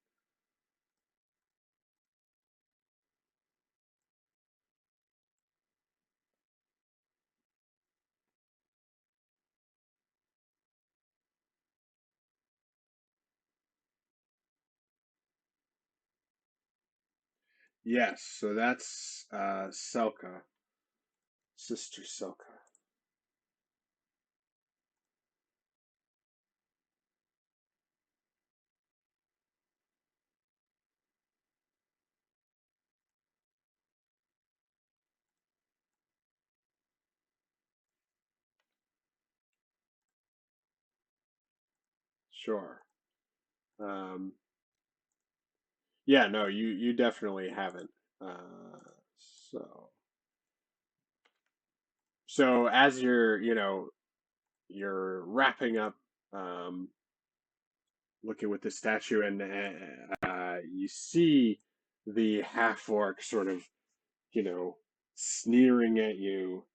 Yes, so that's Selka, Sister Selka. Sure. Um, yeah, no, you definitely haven't. Uh, so so as you're wrapping up, um, looking with the statue, and you see the half orc sort of, sneering at you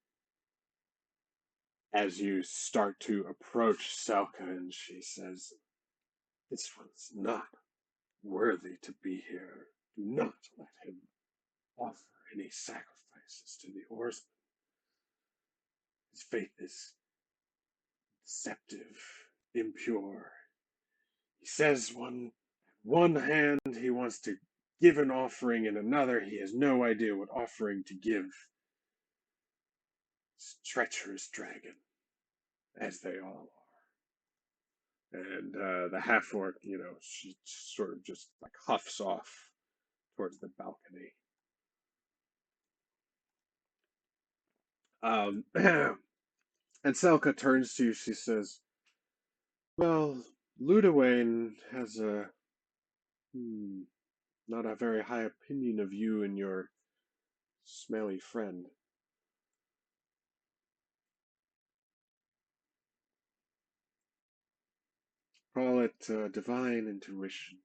as you start to approach Selka, and she says, "This one's not worthy to be here. Do not let him offer any sacrifices to the oarsmen. His faith is deceptive, impure. He says one hand he wants to give an offering, and another he has no idea what offering to give. This treacherous dragon, as they all are." And the half orc, she sort of just like huffs off towards the balcony. And Selka turns to you. She says, "Well, Ludowane has a hmm, not a very high opinion of you and your smelly friend." Call it divine intuition.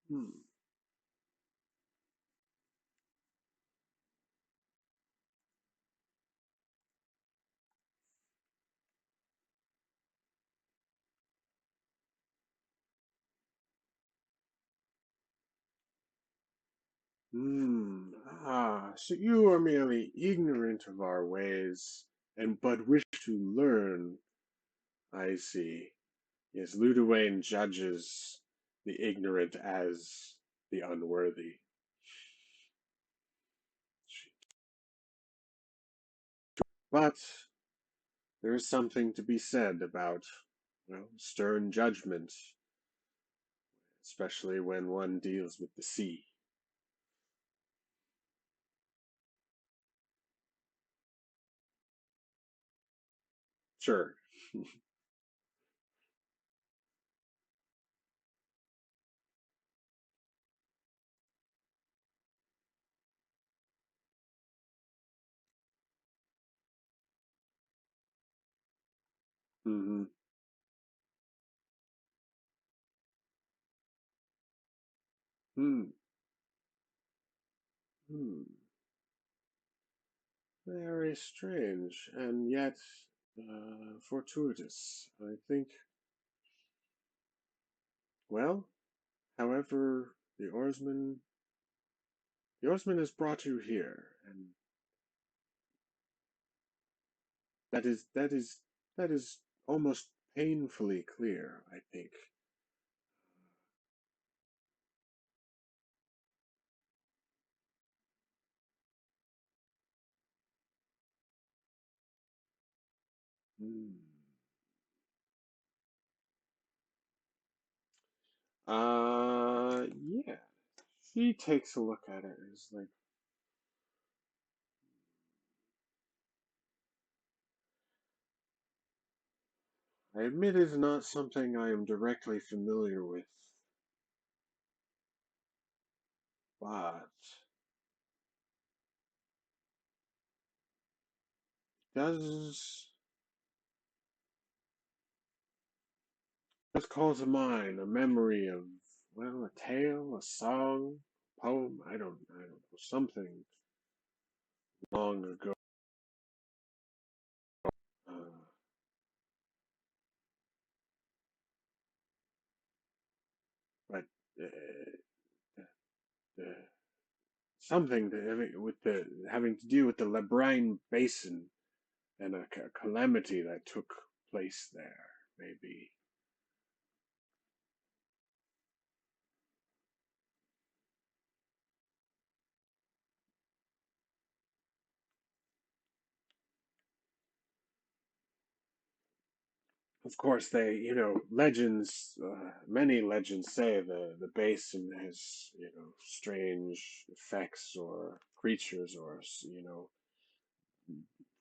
Hmm. Hmm. Ah, so you are merely ignorant of our ways, and but wish to learn. I see. Yes, Ludowain judges the ignorant as the unworthy. But there is something to be said about, well, stern judgment, especially when one deals with the sea. Sure. Hmm. Hmm. Hmm. Very strange, and yet fortuitous. I think, well, however, the oarsman has brought you here, and that is almost painfully clear, I think. Hmm. Yeah. She takes a look at it and is like, I admit it's not something I am directly familiar with, but does does call to mind a memory of, well, a tale, a song, poem, I don't know, something long ago. Uh, but uh, something having to do with the Lebrine Basin and a calamity that took place there, maybe. Of course, legends, many legends say the basin has, strange effects or creatures or,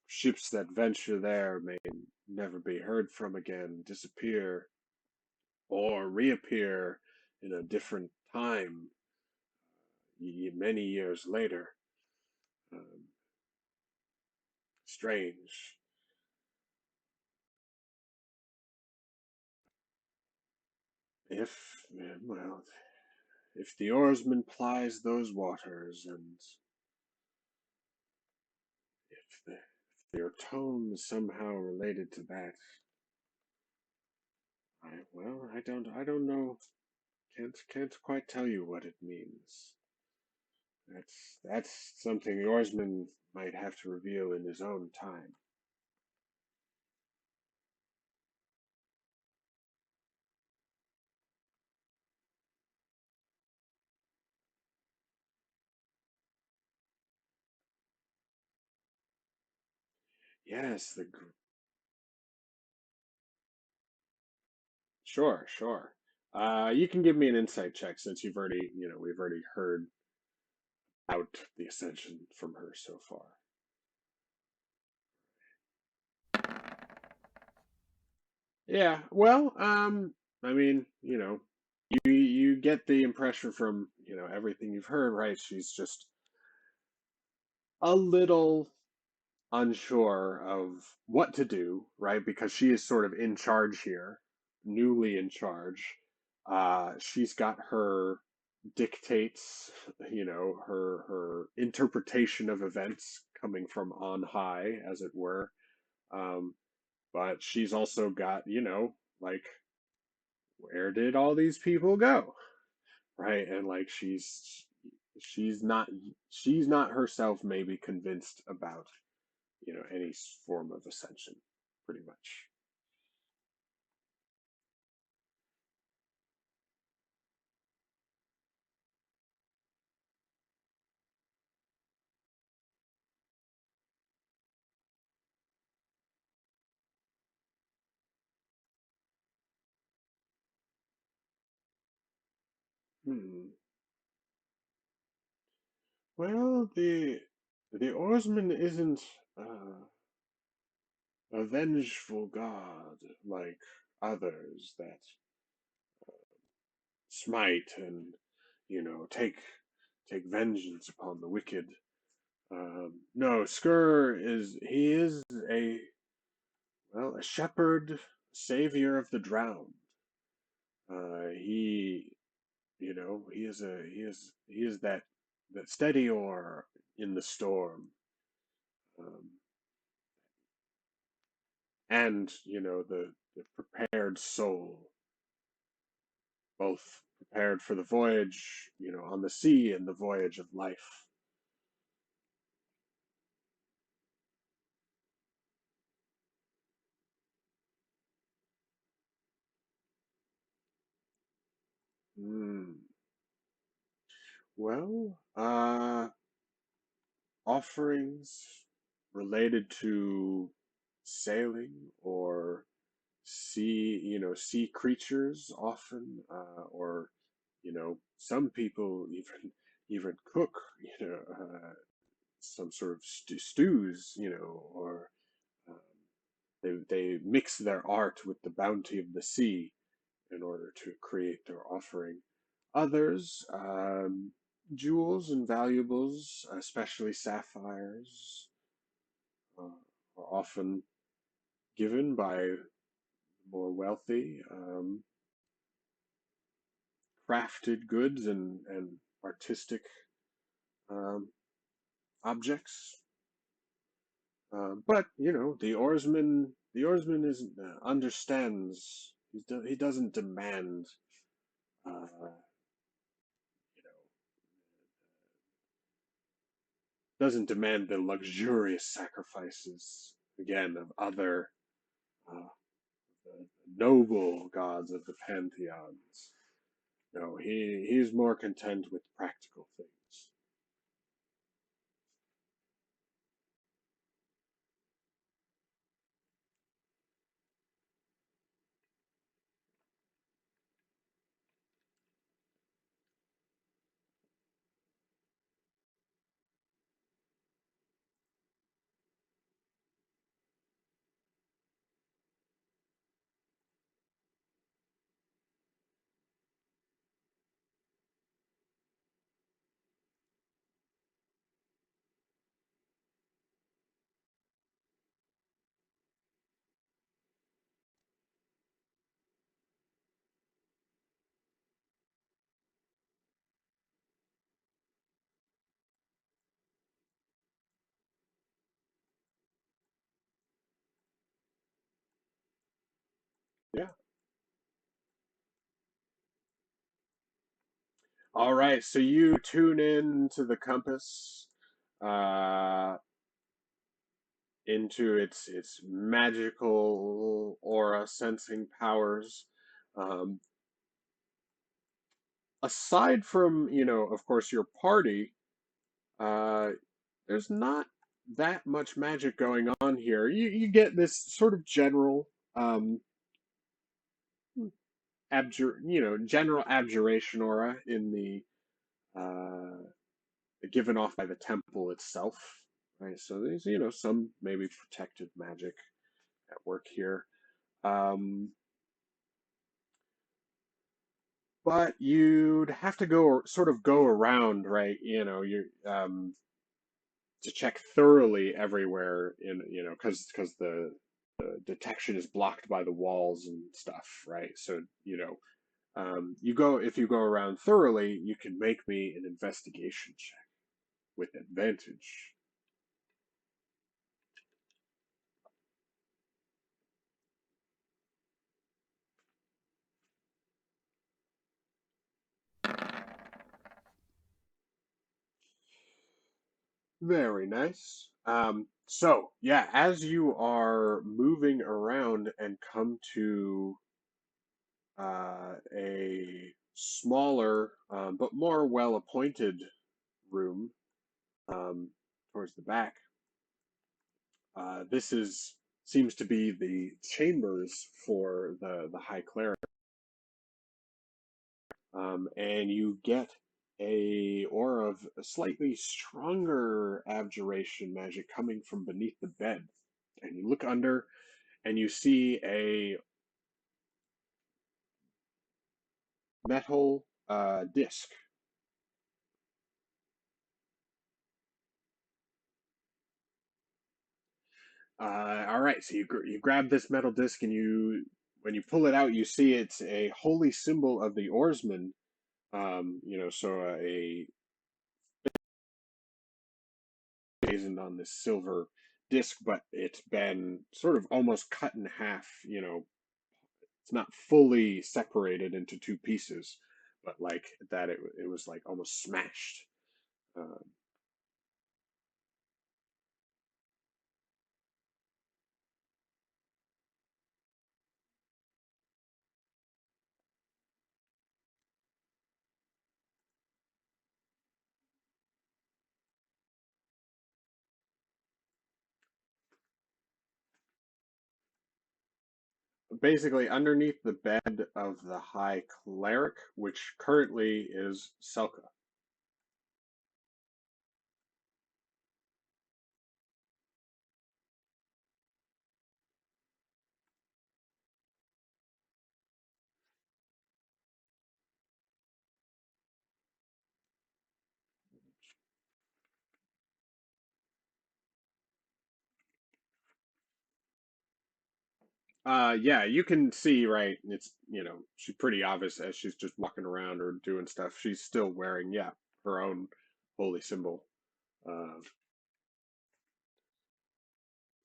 ships that venture there may never be heard from again, disappear, or reappear in a different time many years later. Um, Strange. If, well, if the oarsman plies those waters, and if their tone is somehow related to that, I don't know. Can't quite tell you what it means. That's something the oarsman might have to reveal in his own time. Yes, sure, sure. You can give me an insight check since we've already heard out the ascension from her so far. Yeah, well, I mean, you get the impression from, everything you've heard, right? She's just a little unsure of what to do, right? Because she is sort of in charge here, newly in charge. She's got her dictates, her interpretation of events coming from on high, as it were. Um, but she's also got, like, where did all these people go? Right? And like she's not she's not herself maybe convinced about any form of ascension, pretty much. Hmm. Well, the oarsman isn't a vengeful god like others that smite and take vengeance upon the wicked. No, Skur is a a shepherd, savior of the drowned. He he is that steady oar in the storm, um, and the prepared soul, both prepared for the voyage, on the sea and the voyage of life. Mm. Well, offerings related to sailing or sea creatures often, or some people even cook, some sort of stews, or um, they mix their art with the bounty of the sea in order to create their offering. Others, jewels and valuables, especially sapphires, are often given by more wealthy, crafted goods and artistic um, objects. But the oarsman is understands. He doesn't demand, you know, doesn't demand the luxurious sacrifices again of other uh, noble gods of the pantheons. No, he's more content with practical things. Yeah. All right. So you tune in to the compass, uh, into its magical aura sensing powers. Um, Aside from of course, your party, uh, there's not that much magic going on here. You get this sort of general general abjuration aura in the uh, given off by the temple itself, right? So there's some maybe protected magic at work here. Um, but you'd have to go around, right? You to check thoroughly everywhere because the detection is blocked by the walls and stuff, right? So if you go around thoroughly, you can make me an investigation check with advantage. Very nice. So yeah, as you are moving around and come to a smaller but more well-appointed room towards the back, this is seems to be the chambers for the High Cleric, and you get a aura of a slightly stronger abjuration magic coming from beneath the bed, and you look under and you see a metal disc. All right, so you grab this metal disc and when you pull it out, you see it's a holy symbol of the oarsman. So a blazoned on this silver disc, but it's been sort of almost cut in half. It's not fully separated into two pieces, but like that, it was like almost smashed. Uh, Basically, underneath the bed of the High Cleric, which currently is Selka. Yeah, you can see, right? She's pretty obvious as she's just walking around or doing stuff. She's still wearing, yeah, her own holy symbol. Uh,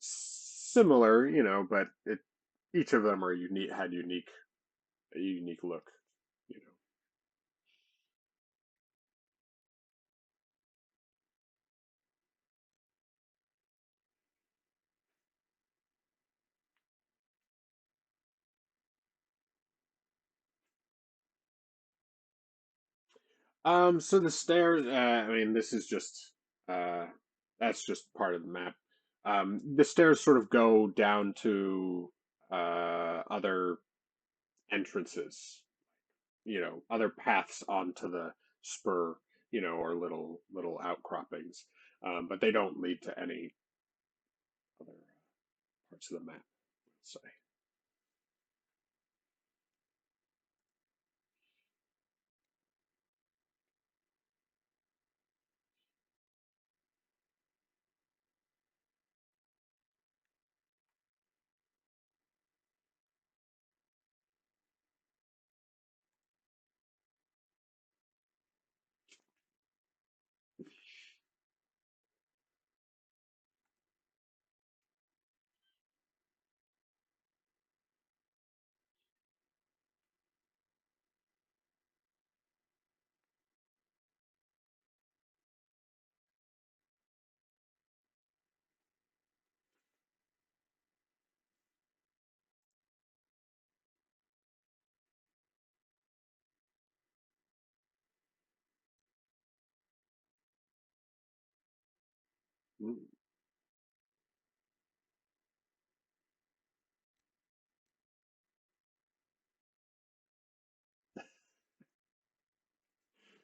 Similar, but each of them are unique, had a unique look, you so the stairs, I mean, this is just, uh, that's just part of the map. The stairs sort of go down to, other entrances, other paths onto the spur, or little outcroppings, but they don't lead to any other parts of the map, let's say. Mm,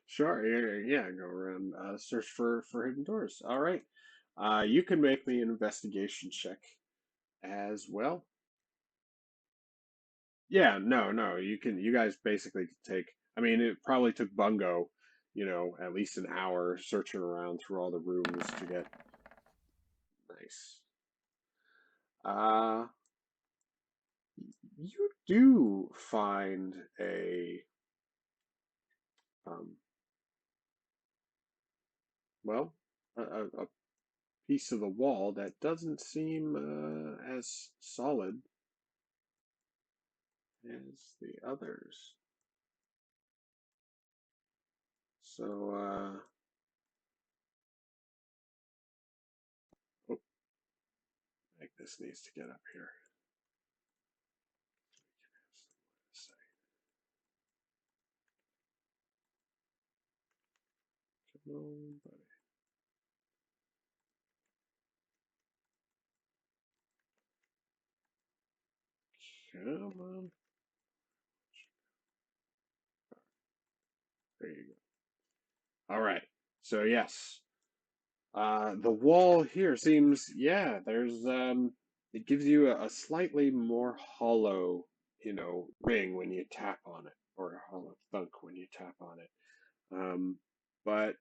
Sure, yeah, yeah, go around, search for hidden doors. All right, you can make me an investigation check as well. Yeah, no, no, you guys basically could take, I mean, it probably took Bungo, at least an hour searching around through all the rooms to get nice. Uh, you do find um, well, a piece of the wall that doesn't seem as solid as the others. So, this needs to get up here. Come on, buddy. Come on. There you go. All right. So yes, the wall here seems, yeah, it gives you a slightly more hollow, ring when you tap on it, or a hollow thunk when you tap on it. But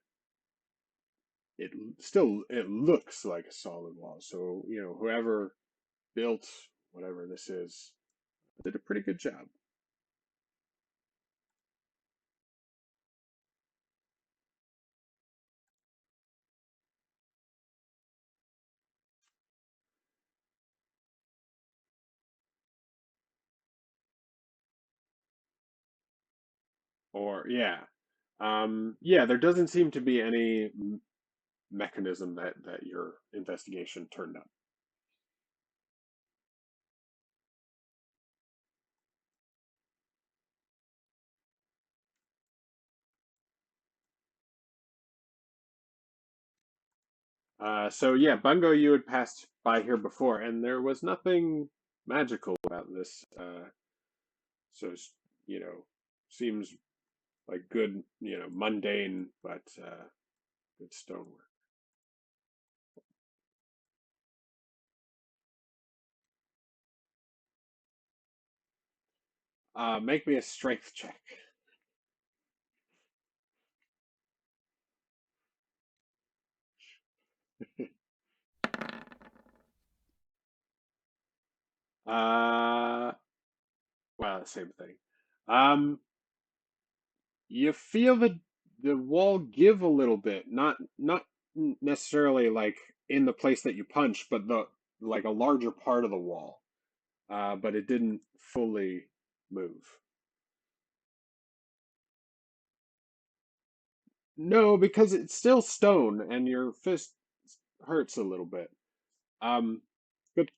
it looks like a solid wall. So, whoever built whatever this is did a pretty good job. Or yeah, there doesn't seem to be any mechanism that your investigation turned up. So yeah, Bungo, you had passed by here before, and there was nothing magical about this. So you know, seems like good, mundane, but good stonework. Make me a strength check. Uh, well, the same thing. Um, you feel the wall give a little bit, not necessarily like in the place that you punch, but the like a larger part of the wall. But it didn't fully move. No, because it's still stone, and your fist hurts a little bit. Um, but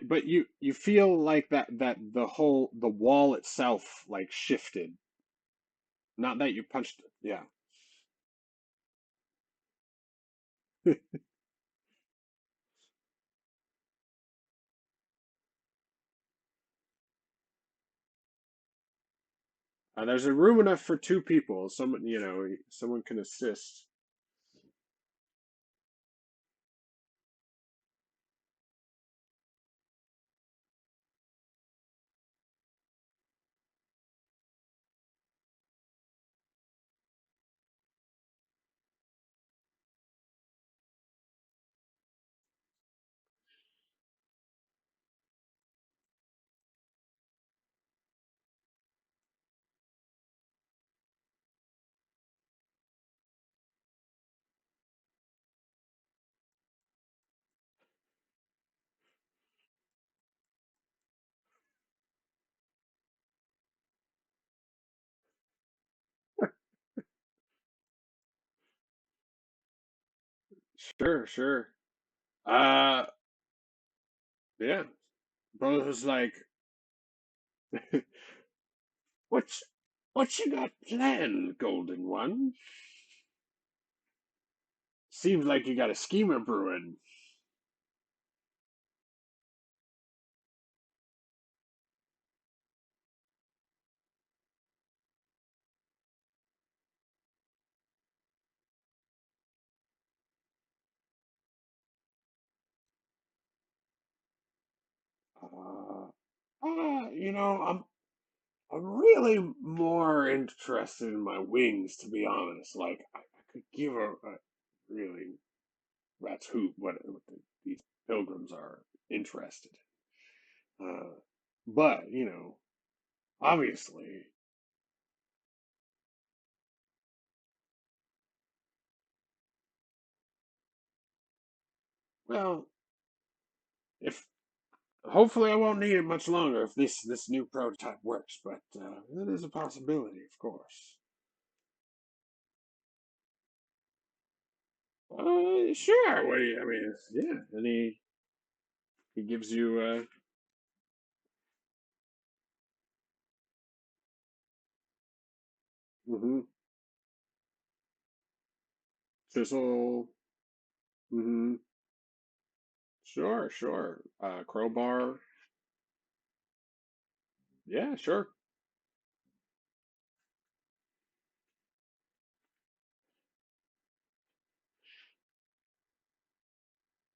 but you feel like that the wall itself like shifted. Not that you punched it. Yeah. There's a room enough for two people. Someone can assist. Sure, sure. Uh, yeah. Both was like, what's what you got planned, Golden One? Seems like you got a schemer brewing. Uh, I'm really more interested in my wings, to be honest. Like, I could give a really rat's hoot what these pilgrims are interested in. But, obviously, well, if hopefully I won't need it much longer if this new prototype works, but it is a possibility, of course. Sure. What do you, I mean, yeah. And he gives you mm-hmm, chisel. Mm-hmm. Sure, sure. Crowbar. Yeah, sure.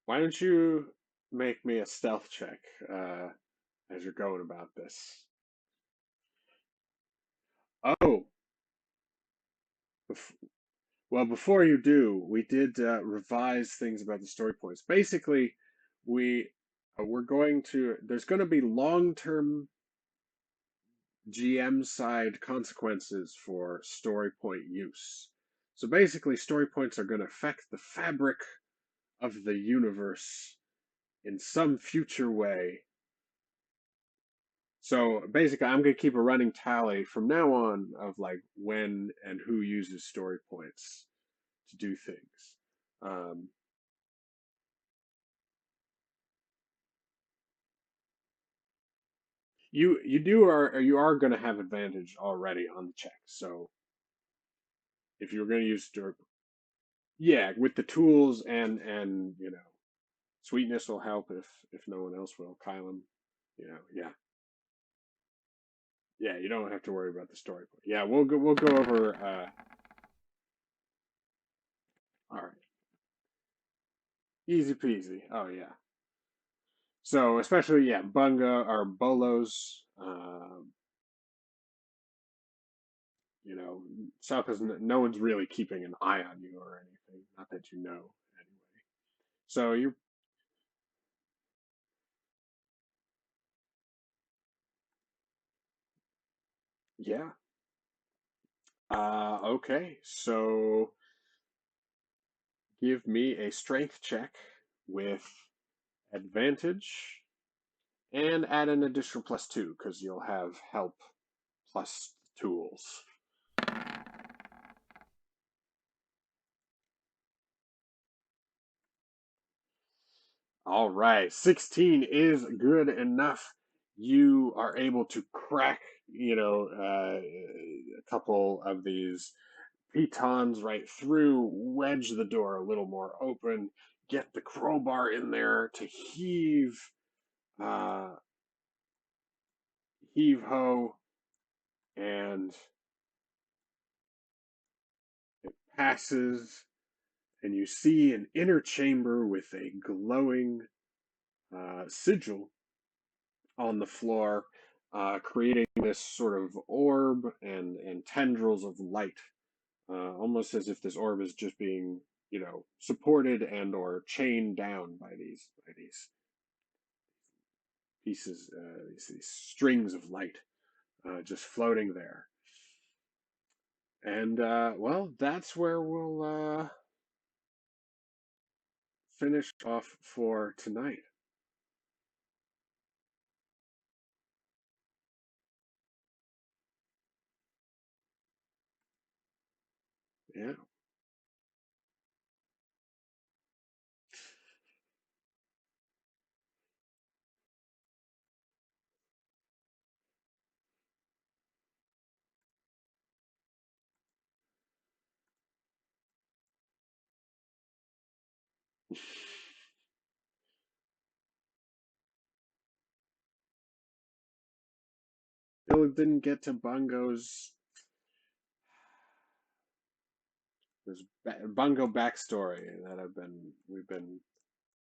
Why don't you make me a stealth check as you're going about this? Oh, bef well, before you do, we did revise things about the story points. Basically, we we're going to there's going to be long-term GM side consequences for story point use. So basically, story points are going to affect the fabric of the universe in some future way. So basically, I'm going to keep a running tally from now on of like when and who uses story points to do things. Um, you are going to have advantage already on the check. So if you're going to use story, yeah, with the tools and sweetness will help if no one else will. Kylam, yeah, yeah, you don't have to worry about the story point. Yeah, we'll go over. All right, easy peasy. Oh yeah. So especially yeah, bunga or bolos. You know, South is no one's really keeping an eye on you or anything. Not that you know anyway. So you yeah. Okay. So give me a strength check with advantage and add an additional +2 because you'll have help plus tools. All right, 16 is good enough. You are able to crack, a couple of these pitons right through, wedge the door a little more open, get the crowbar in there to uh, heave ho, and it passes, and you see an inner chamber with a glowing sigil on the floor, creating this sort of orb and tendrils of light, almost as if this orb is just being, supported and or chained down by these pieces, these strings of light, just floating there. And well, that's where we'll finish off for tonight. Yeah, still didn't get to Bungo's There's Bungo backstory that we've been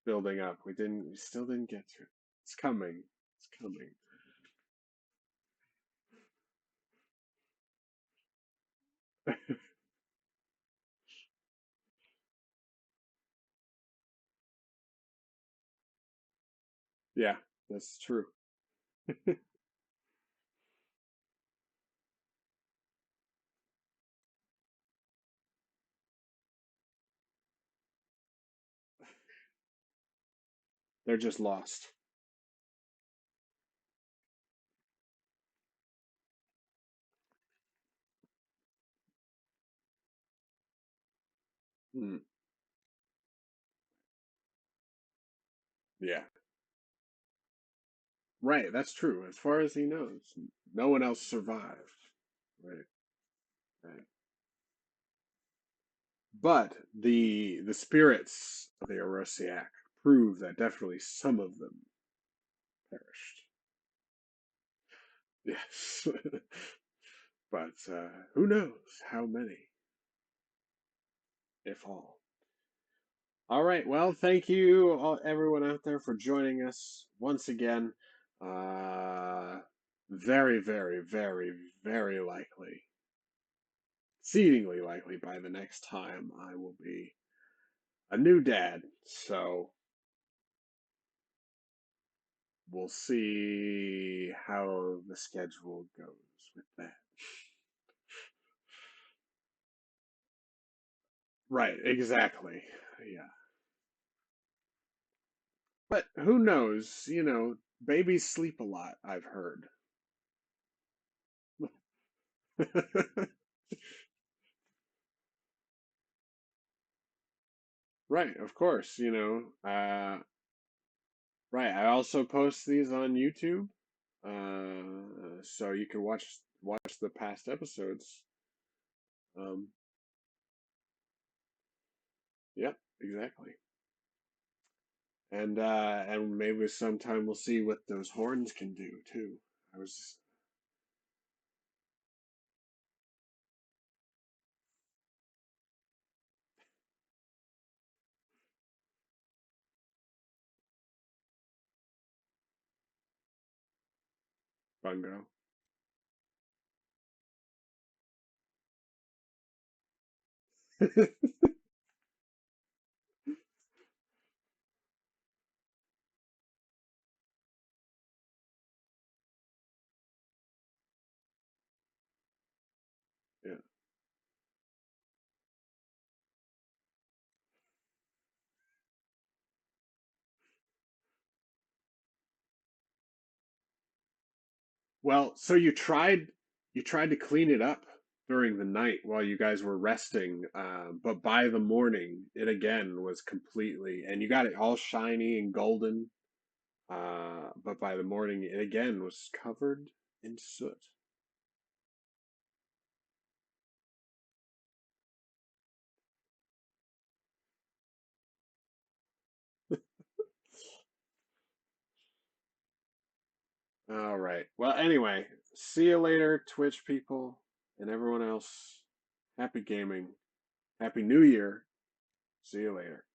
building up. We still didn't get to. It's coming. It's coming. Yeah, that's true. They're just lost. Hmm. Yeah. Right, that's true. As far as he knows, no one else survived. Right, right. But the spirits of the Orosiac prove that definitely some of them perished. Yes. But who knows how many, if all. All right. Well, thank you, all, everyone out there, for joining us once again. Uh, very, very, very, very likely, exceedingly likely, by the next time I will be a new dad. So we'll see how the schedule goes with that. Right. Exactly. Yeah. But who knows? Babies sleep a lot, I've heard. Right, of course, right. I also post these on YouTube, so you can watch the past episodes. Um, yep, exactly. And maybe sometime we'll see what those horns can do too. I was Bungo. Yeah. Well, so you tried to clean it up during the night while you guys were resting, but by the morning it again was completely, and you got it all shiny and golden. But by the morning it again was covered in soot. All right. Well, anyway, see you later, Twitch people and everyone else. Happy gaming. Happy New Year. See you later.